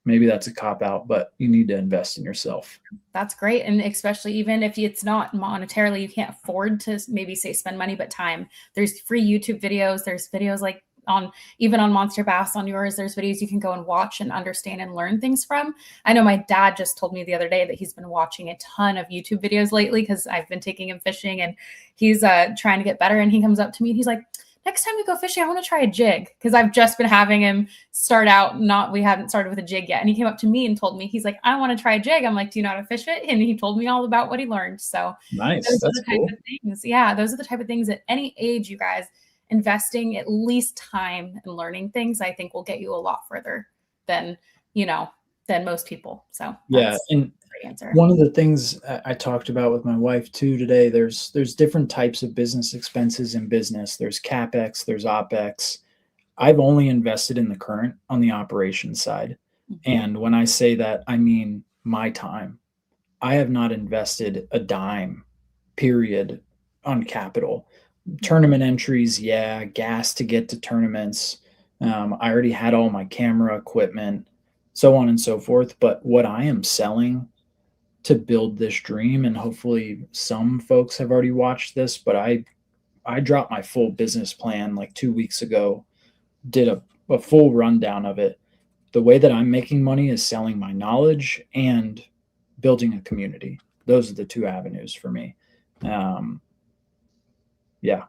[SPEAKER 3] Maybe that's a cop-out, but you need to invest in yourself.
[SPEAKER 2] That's great. And especially even if it's not monetarily, you can't afford to maybe say spend money, but time. There's free YouTube videos. There's videos like even on Monster Bass on yours, there's videos you can go and watch and understand and learn things from. I know my dad just told me the other day that he's been watching a ton of YouTube videos lately, because I've been taking him fishing, and he's trying to get better. And he comes up to me and he's like, next time we go fishing, I want to try a jig, because I've just been having him start out. We haven't started with a jig yet. And he came up to me and told me, he's like, I want to try a jig. I'm like, do you know how to fish it? And he told me all about what he learned. So
[SPEAKER 3] nice.
[SPEAKER 2] Those are the type of things. Yeah, those are the type of things at any age, you guys, investing at least time and learning things, I think will get you a lot further than most people. So
[SPEAKER 3] yeah. And
[SPEAKER 2] answer.
[SPEAKER 3] One of the things I talked about with my wife too today, there's different types of business expenses in business. There's CapEx, there's OpEx. I've only invested in the current on the operations side. Mm-hmm. And when I say that, I mean my time. I have not invested a dime, period, on capital. Tournament entries, yeah, gas to get to tournaments. I already had all my camera equipment, so on and so forth. But what I am selling to build this dream, and hopefully some folks have already watched this, but I I dropped my full business plan like 2 weeks ago, did a full rundown of it. The way that I'm making money is selling my knowledge and building a community. Those are the two avenues for me. Yeah.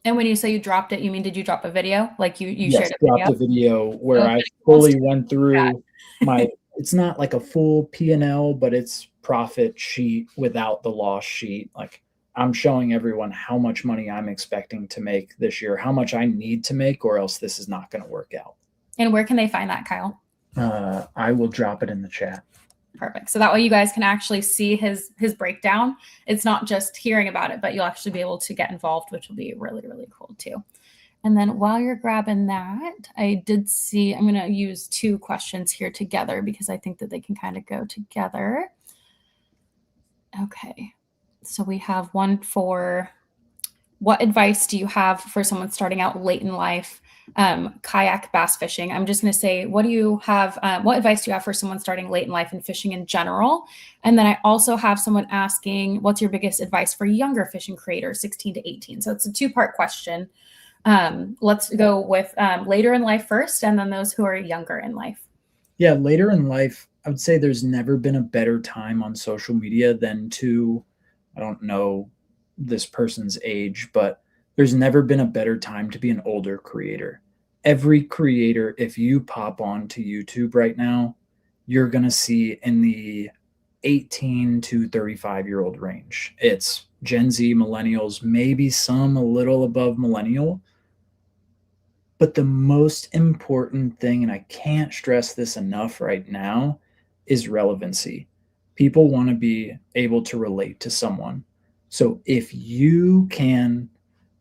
[SPEAKER 2] And when you say you dropped it, you mean, did you drop a video? Like you
[SPEAKER 3] Yes,
[SPEAKER 2] shared a
[SPEAKER 3] dropped
[SPEAKER 2] video?
[SPEAKER 3] a video where
[SPEAKER 2] Oh,
[SPEAKER 3] I
[SPEAKER 2] pretty cool.
[SPEAKER 3] fully went through my, it's not like a full P&L, but it's profit sheet without the loss sheet. Like I'm showing everyone how much money I'm expecting to make this year, how much I need to make, or else this is not going to work out.
[SPEAKER 2] And where can they find that, Kyle?
[SPEAKER 3] I will drop it in the chat.
[SPEAKER 2] Perfect. So that way you guys can actually see his breakdown. It's not just hearing about it, but you'll actually be able to get involved, which will be really, really cool too. And then while you're grabbing that, I did see, I'm going to use 2 questions here together because I think that they can kind of go together. Okay. So we have one for, what advice do you have for someone starting out late in life, kayak bass fishing? I'm just going to say, what do you have? What advice do you have for someone starting late in life and fishing in general? And then I also have someone asking, what's your biggest advice for younger fishing creators, 16 to 18? So it's a 2-part question. Let's go with later in life first, and then those who are younger in life.
[SPEAKER 3] Yeah, later in life, I would say there's never been a better time on social media than to, I don't know this person's age, but there's never been a better time to be an older creator. Every creator, if you pop on to YouTube right now, you're going to see in the 18 to 35-year-old range. It's Gen Z, millennials, maybe some a little above millennial. But the most important thing, and I can't stress this enough right now, is relevancy. People want to be able to relate to someone. So if you can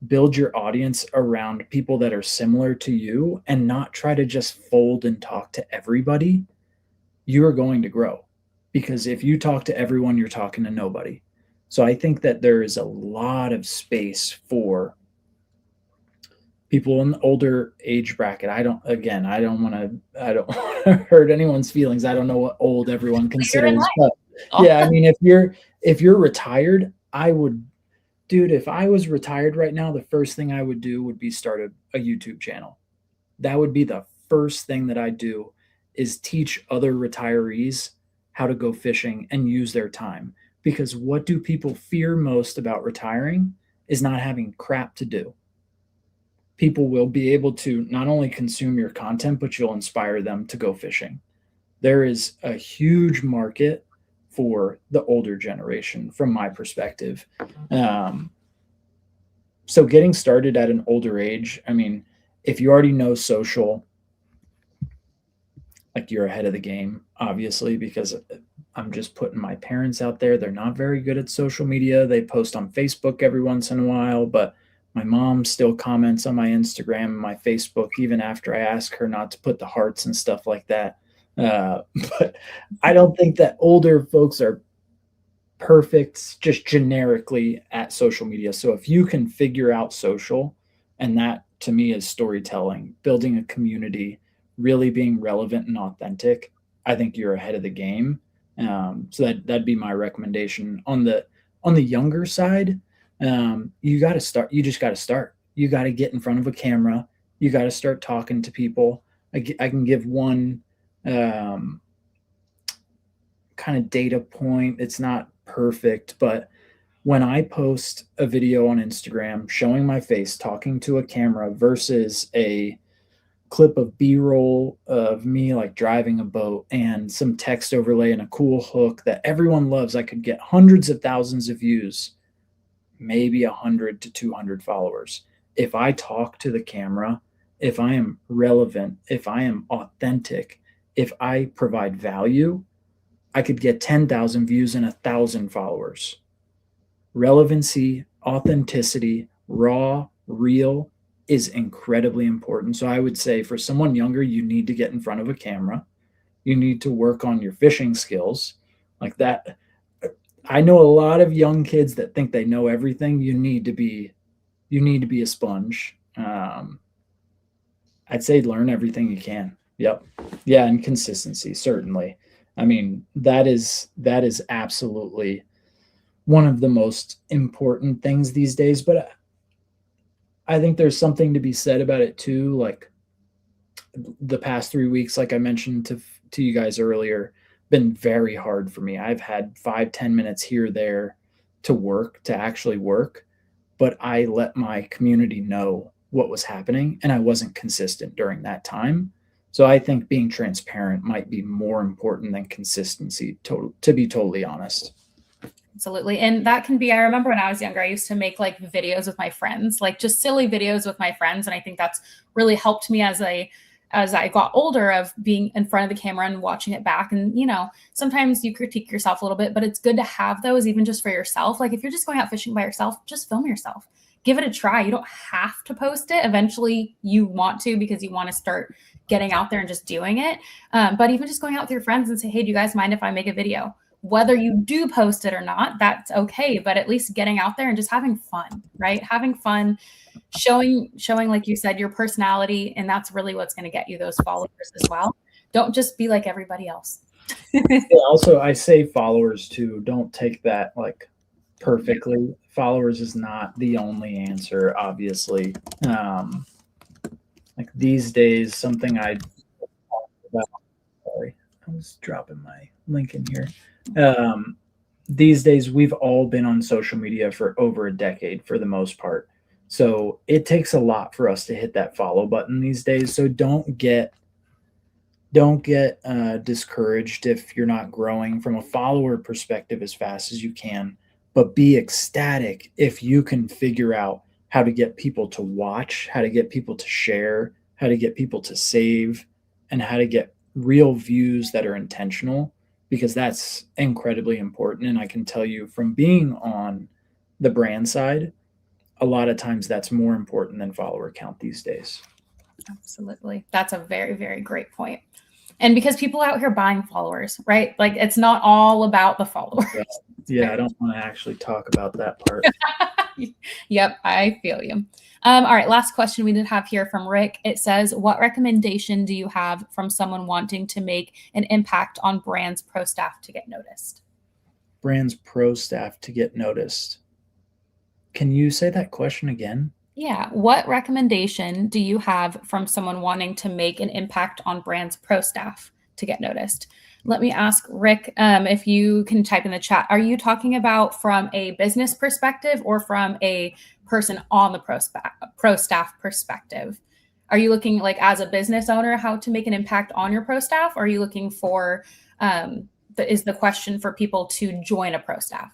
[SPEAKER 3] build your audience around people that are similar to you and not try to just fold and talk to everybody, you are going to grow. Because if you talk to everyone, you're talking to nobody. So I think that there is a lot of space for people in the older age bracket. I don't want to hurt anyone's feelings. I don't know what old everyone considers, but yeah, I mean, if you're retired, if I was retired right now, the first thing I would do would be start a YouTube channel. That would be the first thing that I do, is teach other retirees how to go fishing and use their time. Because what do people fear most about retiring is not having crap to do. People will be able to not only consume your content, but you'll inspire them to go fishing. There is a huge market for the older generation from my perspective. So getting started at an older age, I mean, if you already know social, like you're ahead of the game, obviously, because I'm just putting my parents out there. They're not very good at social media. They post on Facebook every once in a while, but my mom still comments on my Instagram and my Facebook, even after I ask her not to put the hearts and stuff like that. But I don't think that older folks are perfect just generically at social media. So if you can figure out social, and that to me is storytelling, building a community, really being relevant and authentic, I think you're ahead of the game. So that'd be my recommendation. On the younger side, you got to start. You just got to start. You got to get in front of a camera. You got to start talking to people. I can give one kind of data point. It's not perfect, but when I post a video on Instagram showing my face talking to a camera versus a clip of B-roll of me like driving a boat and some text overlay and a cool hook that everyone loves, I could get hundreds of thousands of views, maybe 100 to 200 followers. If I talk to the camera, if I am relevant, if I am authentic, if I provide value, I could get 10,000 views and 1,000 followers. Relevancy, authenticity, raw, real is incredibly important. So I would say for someone younger, you need to get in front of a camera. You need to work on your fishing skills like that. I know a lot of young kids that think they know everything. You need to be a sponge. I'd say learn everything you can. Yep. Yeah. And consistency, certainly. I mean, that is absolutely one of the most important things these days. But I think there's something to be said about it too. Like the past 3 weeks, like I mentioned to you guys earlier, been very hard for me. I've had 5-10 minutes here there to actually work, but I let my community know what was happening and I wasn't consistent during that time. So I think being transparent might be more important than consistency, to be totally honest.
[SPEAKER 2] Absolutely. And that can be, I remember when I was younger, I used to make like videos with my friends, like just silly videos with my friends. And I think that's really helped me as I got older, of being in front of the camera and watching it back. And, sometimes you critique yourself a little bit, but it's good to have those even just for yourself. Like if you're just going out fishing by yourself, just film yourself, give it a try. You don't have to post it. Eventually you want to, because you want to start getting out there and just doing it. But even just going out with your friends and say, hey, do you guys mind if I make a video? Whether you do post it or not, that's okay. But at least getting out there and just having fun, right? Having fun, showing, like you said, your personality. And that's really what's going to get you those followers as well. Don't just be like everybody else.
[SPEAKER 3] Also, I say followers too. Don't take that like perfectly. Followers is not the only answer, obviously. Like these days, something I talked about. Sorry, I was dropping my link in here. These days, we've all been on social media for over a decade for the most part. So it takes a lot for us to hit that follow button these days. So don't get discouraged if you're not growing from a follower perspective as fast as you can, but be ecstatic if you can figure out how to get people to watch, how to get people to share, how to get people to save, and how to get real views that are intentional, because that's incredibly important. And I can tell you from being on the brand side, a lot of times that's more important than follower count these days.
[SPEAKER 2] Absolutely. That's a very, very great point. And because people out here buying followers, right? Like it's not all about the followers.
[SPEAKER 3] Yeah, I don't want to actually talk about that part.
[SPEAKER 2] Yep, I feel you. All right, last question we did have here from Rick. It says, what recommendation do you have from someone wanting to make an impact on brands pro staff to get noticed?
[SPEAKER 3] Brands pro staff to get noticed. Can you say that question again?
[SPEAKER 2] Yeah. What recommendation do you have from someone wanting to make an impact on brands pro staff to get noticed? Let me ask Rick, if you can type in the chat. Are you talking about from a business perspective or from a person on the pro staff perspective? Are you looking like as a business owner, how to make an impact on your pro staff? Or are you looking for, is the question for people to join a pro staff?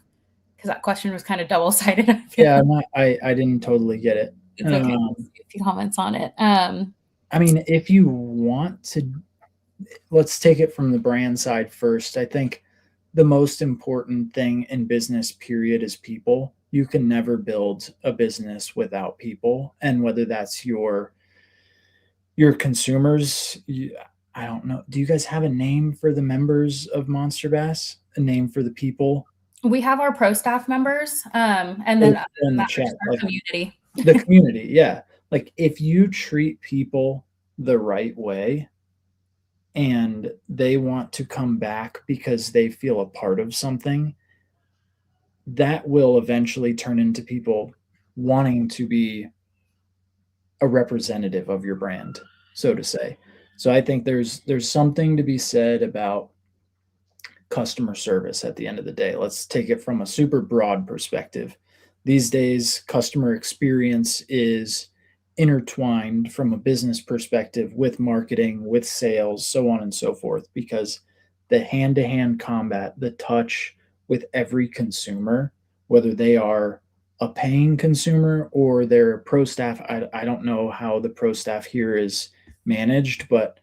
[SPEAKER 2] Because that question was kind of double-sided.
[SPEAKER 3] Yeah, I didn't totally get it.
[SPEAKER 2] It's okay. A few comments on it.
[SPEAKER 3] I mean, if you want to, let's take it from the brand side first. I think the most important thing in business, period, is people. You can never build a business without people. And whether that's your consumers, I don't know. Do you guys have a name for the members of Monster Bass? A name for the people?
[SPEAKER 2] We have our pro staff members, and then
[SPEAKER 3] in the chat,
[SPEAKER 2] our community.
[SPEAKER 3] The community, yeah. Like if you treat people the right way and they want to come back because they feel a part of something, that will eventually turn into people wanting to be a representative of your brand, so to say. So I think there's something to be said about customer service at the end of the day. Let's take it from a super broad perspective. These days, customer experience is intertwined from a business perspective with marketing, with sales, so on and so forth, because the hand-to-hand combat, the touch with every consumer, whether they are a paying consumer or they're pro staff, I don't know how the pro staff here is managed, but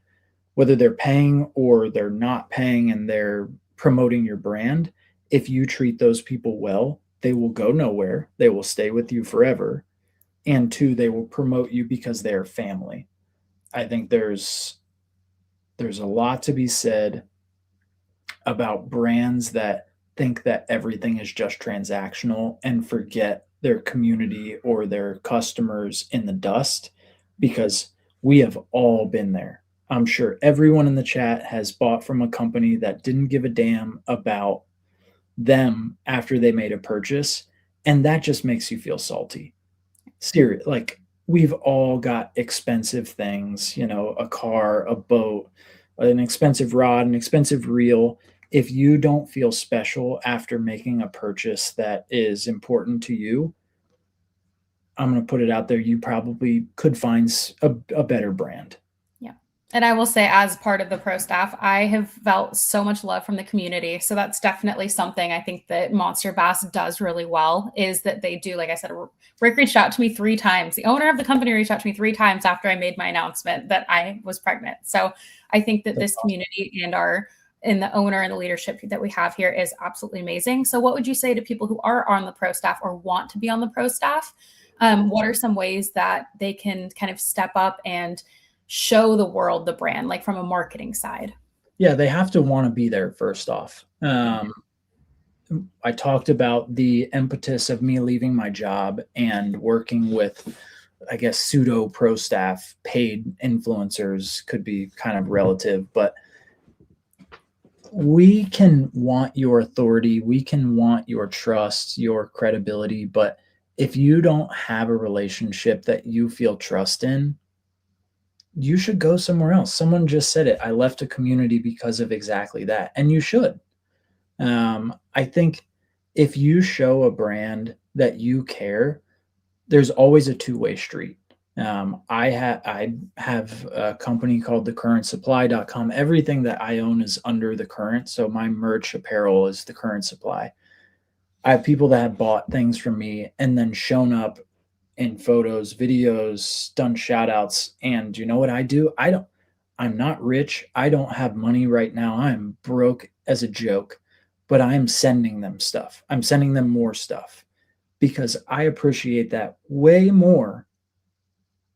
[SPEAKER 3] whether they're paying or they're not paying and they're promoting your brand, if you treat those people well, they will go nowhere. They will stay with you forever. And two, they will promote you because they're family. I think there's a lot to be said about brands that think that everything is just transactional and forget their community or their customers in the dust, because we have all been there. I'm sure everyone in the chat has bought from a company that didn't give a damn about them after they made a purchase, and that just makes you feel salty. Serious, like we've all got expensive things, you know, a car, a boat, an expensive rod, an expensive reel. If you don't feel special after making a purchase that is important to you, I'm going to put it out there. You probably could find a better brand.
[SPEAKER 2] Yeah. And I will say, as part of the pro staff, I have felt so much love from the community. So that's definitely something I think that Monster Bass does really well, is that they do, like I said, Rick reached out to me 3 times. The owner of the company reached out to me 3 times after I made my announcement that I was pregnant. So I think that this community and the owner and the leadership that we have here is absolutely amazing. So what would you say to people who are on the pro staff or want to be on the pro staff? What are some ways that they can kind of step up and show the world the brand, like from a marketing side?
[SPEAKER 3] Yeah, they have to want to be there first off. I talked about the impetus of me leaving my job and working with, I guess, pseudo pro staff, paid influencers, could be kind of relative, but we can want your authority, we can want your trust, your credibility, but if you don't have a relationship that you feel trust in, you should go somewhere else. Someone just said it. I left a community because of exactly that. And you should. I think if you show a brand that you care, there's always a two-way street. I have a company called the Kurrentsupply.com. Everything that I own is under the Kurrent. So my merch apparel is the Kurrent Supply. I have people that have bought things from me and then shown up in photos, videos, done shout outs. And you know what I do? I'm not rich. I don't have money right now. I'm broke as a joke, but I'm sending them stuff. I'm sending them more stuff because I appreciate that way more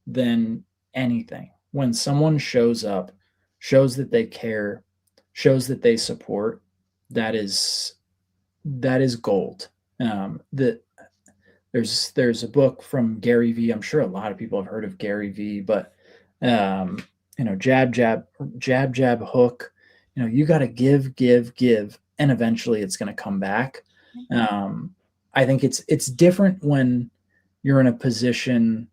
[SPEAKER 3] than anything. When someone shows up, shows that they care, shows that they support, that is gold. There's a book from Gary Vee. I'm sure a lot of people have heard of Gary Vee, but jab, jab, jab, jab, hook. You got to give, and eventually it's going to come back. I think it's different when you're in a position.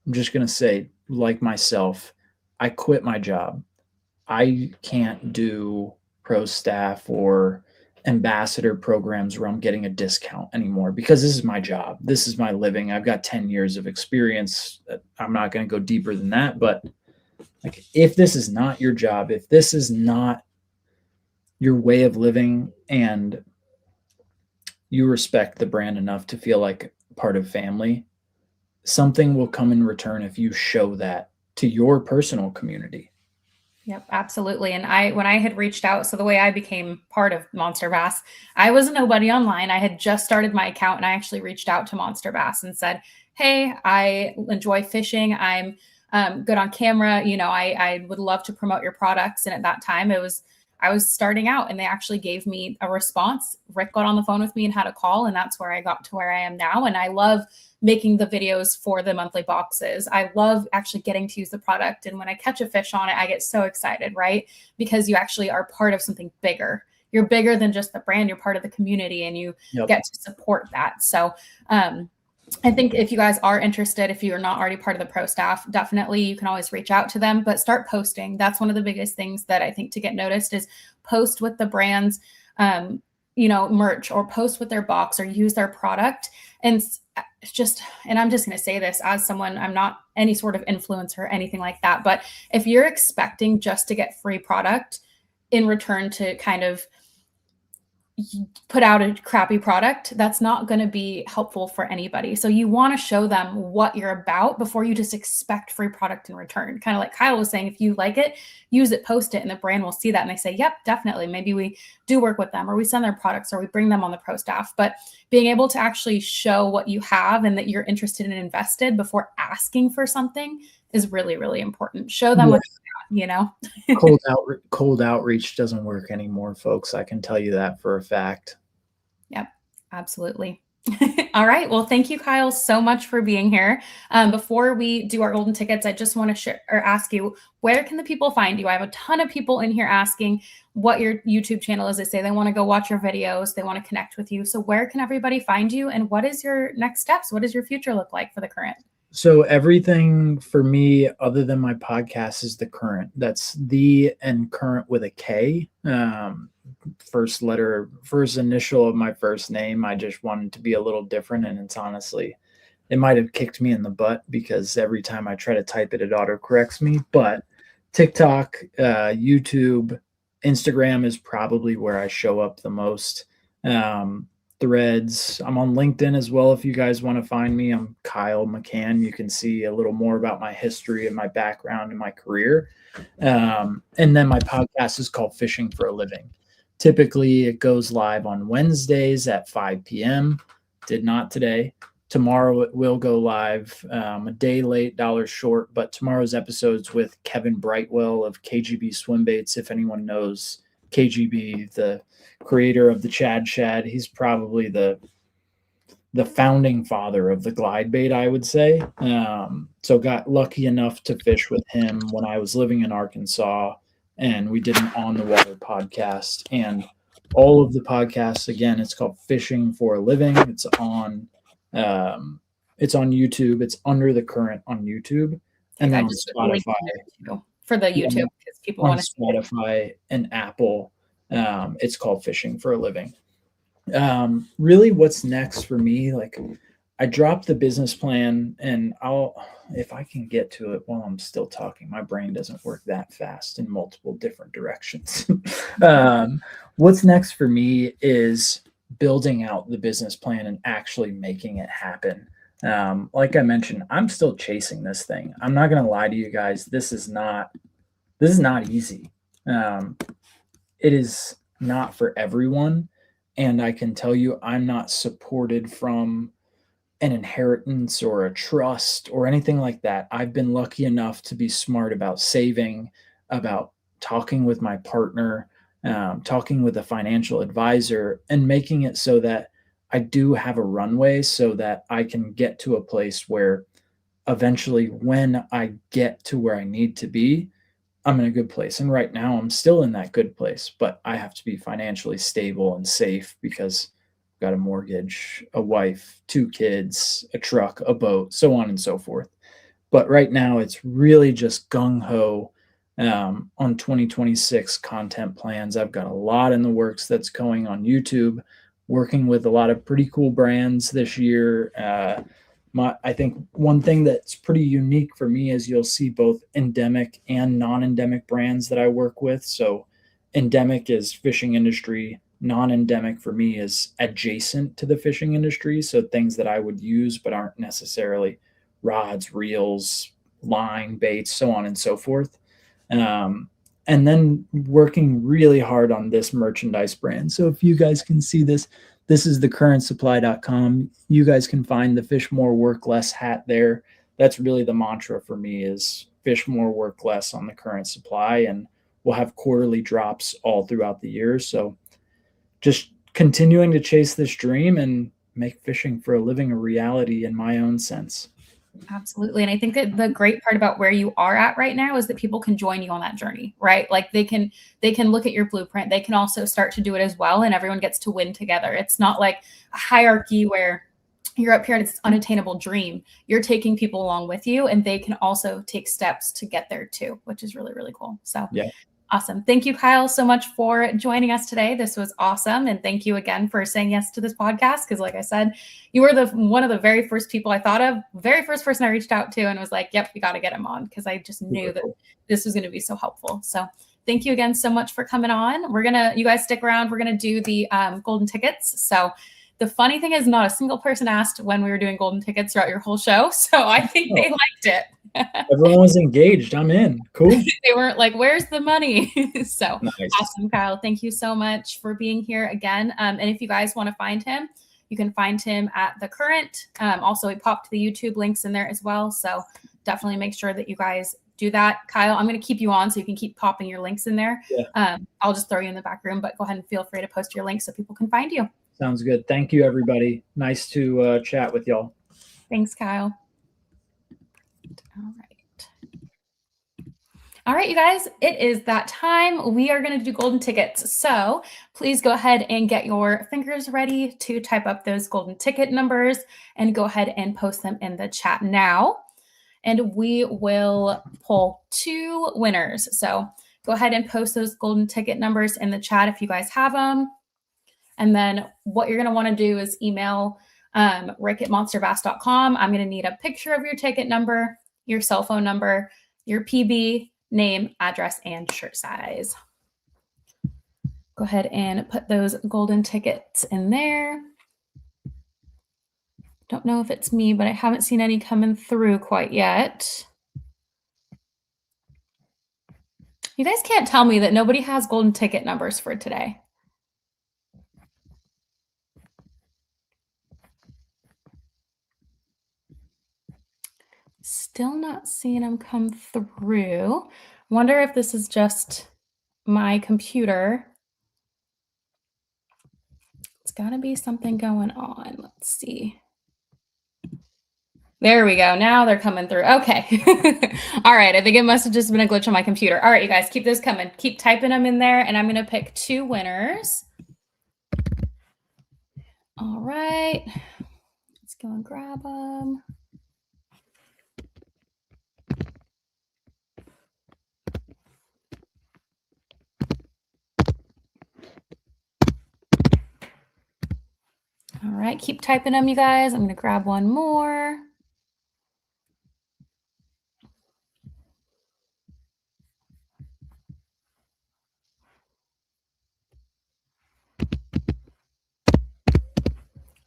[SPEAKER 3] I'm just going to say, like myself, I quit my job. I can't do pro staff or ambassador programs where I'm getting a discount anymore because this is my job. This is my living. I've got 10 years of experience. I'm not going to go deeper than that. But like, if this is not your job, if this is not your way of living and you respect the brand enough to feel like part of family, something will come in return if you show that to your personal community.
[SPEAKER 2] Yep, absolutely. And when I had reached out, so the way I became part of Monster Bass, I was a nobody online. I had just started my account and I actually reached out to Monster Bass and said, hey, I enjoy fishing. I'm good on camera. I would love to promote your products. And at that time I was starting out and they actually gave me a response. Rick got on the phone with me and had a call, and that's where I got to where I am now. And I love making the videos for the monthly boxes. I love actually getting to use the product. And when I catch a fish on it, I get so excited, right? Because you actually are part of something bigger. You're bigger than just the brand. You're part of the community and you get to support that. So I think if you guys are interested, if you're not already part of the pro staff, definitely you can always reach out to them, but start posting. That's one of the biggest things that I think to get noticed is post with the brands, merch, or post with their box or use their product. And I'm just going to say this as someone, I'm not any sort of influencer or anything like that, but if you're expecting just to get free product in return to kind of put out a crappy product, that's not going to be helpful for anybody. So you want to show them what you're about before you just expect free product in return. Kind of like Kyle was saying, if you like it, use it, post it, and the brand will see that and they say, yep, definitely. Maybe we do work with them, or we send their products, or we bring them on the pro staff. But being able to actually show what you have and that you're interested and invested before asking for something is really, really important. Show them what you got,
[SPEAKER 3] Cold outreach doesn't work anymore, folks. I can tell you that for a fact.
[SPEAKER 2] Yep, absolutely. All right. Well, thank you, Kyle, so much for being here. Before we do our golden tickets, I just want to ask you, where can the people find you? I have a ton of people in here asking what your YouTube channel is. They say they want to go watch your videos. They want to connect with you. So where can everybody find you? And what is your next steps? What does your future look like for the Kurrent?
[SPEAKER 3] So everything for me, other than my podcast, is the Kurrent. That's the and Current with a K. First letter, first initial of my first name. I just wanted to be a little different, and it's honestly, it might have kicked me in the butt because every time I try to type it, it autocorrects me. But TikTok, YouTube, Instagram is probably where I show up the most. Um, Threads. I'm on LinkedIn as well. If you guys want to find me, I'm Kyle McCann. You can see a little more about my history and my background and my career. And then my podcast is called Fishing for a Living. Typically, it goes live on Wednesdays at 5 p.m. Did not today. Tomorrow it will go live, a day late, dollars short, but tomorrow's episode's with Kevin Brightwell of KGB Swim Baits. If anyone knows KGB, the creator of the Chad Shad, he's probably the founding father of the glide bait, I would say. So got lucky enough to fish with him when I was living in Arkansas, and we did an on the water podcast. And all of the podcasts, again, it's called Fishing for a Living. It's on YouTube. It's Under the Current on YouTube, and then on Spotify
[SPEAKER 2] for the YouTube because people want to see
[SPEAKER 3] Spotify and Apple. It's called Fishing for a Living. Really, what's next for me? Like, I dropped the business plan, and if I can get to it while I'm still talking, my brain doesn't work that fast in multiple different directions. What's next for me is building out the business plan and actually making it happen. Like I mentioned, I'm still chasing this thing. I'm not going to lie to you guys. This is not easy. It is not for everyone. And I can tell you, I'm not supported from an inheritance or a trust or anything like that. I've been lucky enough to be smart about saving, about talking with my partner, talking with a financial advisor, and making it so that I do have a runway so that I can get to a place where eventually, when I get to where I need to be, I'm in a good place. And right now I'm still in that good place, but I have to be financially stable and safe because I've got a mortgage, a wife, 2 kids, a truck, a boat, so on and so forth. But right now it's really just gung ho on 2026 content plans. I've got a lot in the works that's going on YouTube, working with a lot of pretty cool brands this year. I think one thing that's pretty unique for me is you'll see both endemic and non-endemic brands that I work with. So endemic is fishing industry. Non-endemic for me is adjacent to the fishing industry. So things that I would use but aren't necessarily rods, reels, line, baits, so on and so forth. And then working really hard on this merchandise brand. So if you guys can see this, this is the currentsupply.com. You guys can find the fish more, work less hat there. That's really the mantra for me is fish more, work less on the Current Supply. And we'll have quarterly drops all throughout the year. So just continuing to chase this dream and make fishing for a living a reality in my own sense.
[SPEAKER 2] Absolutely. And I think that the great part about where you are at right now is that people can join you on that journey, right? Like they can look at your blueprint. They can also start to do it as well. And everyone gets to win together. It's not like a hierarchy where you're up here and it's an unattainable dream. You're taking people along with you and they can also take steps to get there too, which is really, really cool. So yeah. Awesome. Thank you, Kyle, so much for joining us today. This was awesome. And thank you again for saying yes to this podcast. Because like I said, you were one of the very first people I thought of, very first person I reached out to and was like, yep, we got to get him on because I just knew that this was going to be so helpful. So thank you again so much for coming on. You guys stick around. We're going to do the golden tickets. So the funny thing is not a single person asked when we were doing golden tickets throughout your whole show. So I think they liked it.
[SPEAKER 3] Everyone was engaged. I'm in. Cool.
[SPEAKER 2] They weren't like, where's the money? So
[SPEAKER 3] nice.
[SPEAKER 2] Awesome, Kyle. Thank you so much for being here again. And if you guys want to find him, you can find him at The Kurrent. Also, we popped the YouTube links in there as well. So definitely make sure that you guys do that. Kyle, I'm going to keep you on so you can keep popping your links in there. Yeah. I'll just throw you in the back room, but go ahead and feel free to post your links so people can find you.
[SPEAKER 3] Sounds good. Thank you, everybody. Nice to chat with y'all.
[SPEAKER 2] Thanks, Kyle. All right. All right, you guys, it is that time. We are going to do golden tickets. So please go ahead and get your fingers ready to type up those golden ticket numbers and go ahead and post them in the chat now. And we will pull 2 winners. So go ahead and post those golden ticket numbers in the chat if you guys have them. And then what you're going to want to do is email rick@monsterbass.com. I'm going to need a picture of your ticket number, your cell phone number, your PB, name, address, and shirt size. Go ahead and put those golden tickets in there. Don't know if it's me, but I haven't seen any coming through quite yet. You guys can't tell me that nobody has golden ticket numbers for today. Still not seeing them come through. Wonder if this is just my computer. It's got to be something going on. Let's see. There we go. Now they're coming through. Okay. All right. I think it must have just been a glitch on my computer. All right, you guys, keep those coming. Keep typing them in there, and I'm going to pick 2 winners. All right. Let's go and grab them. All right. Keep typing them, you guys. I'm going to grab one more.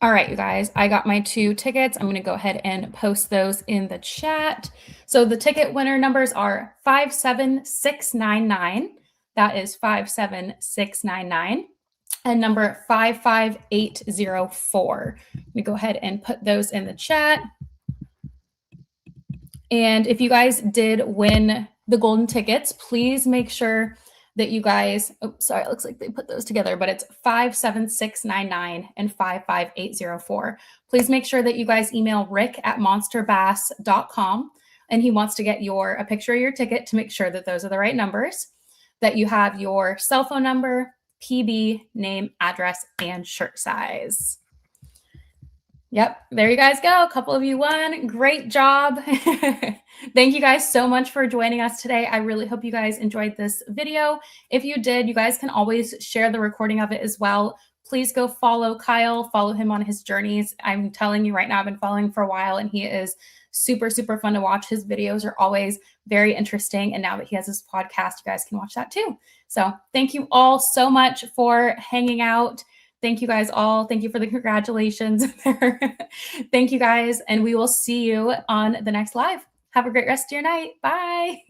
[SPEAKER 2] All right, you guys, I got my 2 tickets. I'm going to go ahead and post those in the chat. So the ticket winner numbers are 57699. That is 57699. And number 55804. Let me go ahead and put those in the chat. And if you guys did win the golden tickets, please make sure that you guys, oh, sorry, it looks like they put those together, but it's 57699 and 55804. Please make sure that you guys email rick@monsterbass.com, and he wants to get a picture of your ticket to make sure that those are the right numbers, that you have your cell phone number, PB, name, address, and shirt size. Yep, there you guys go. A couple of you won. Great job. Thank you guys so much for joining us today. I really hope you guys enjoyed this video. If you did, you guys can always share the recording of it as well. Please go follow Kyle, follow him on his journeys. I'm telling you right now, I've been following for a while, and he is super, super fun to watch. His videos are always very interesting. And now that he has his podcast, you guys can watch that too. So thank you all so much for hanging out. Thank you guys all. Thank you for the congratulations. Thank you guys. And we will see you on the next live. Have a great rest of your night. Bye.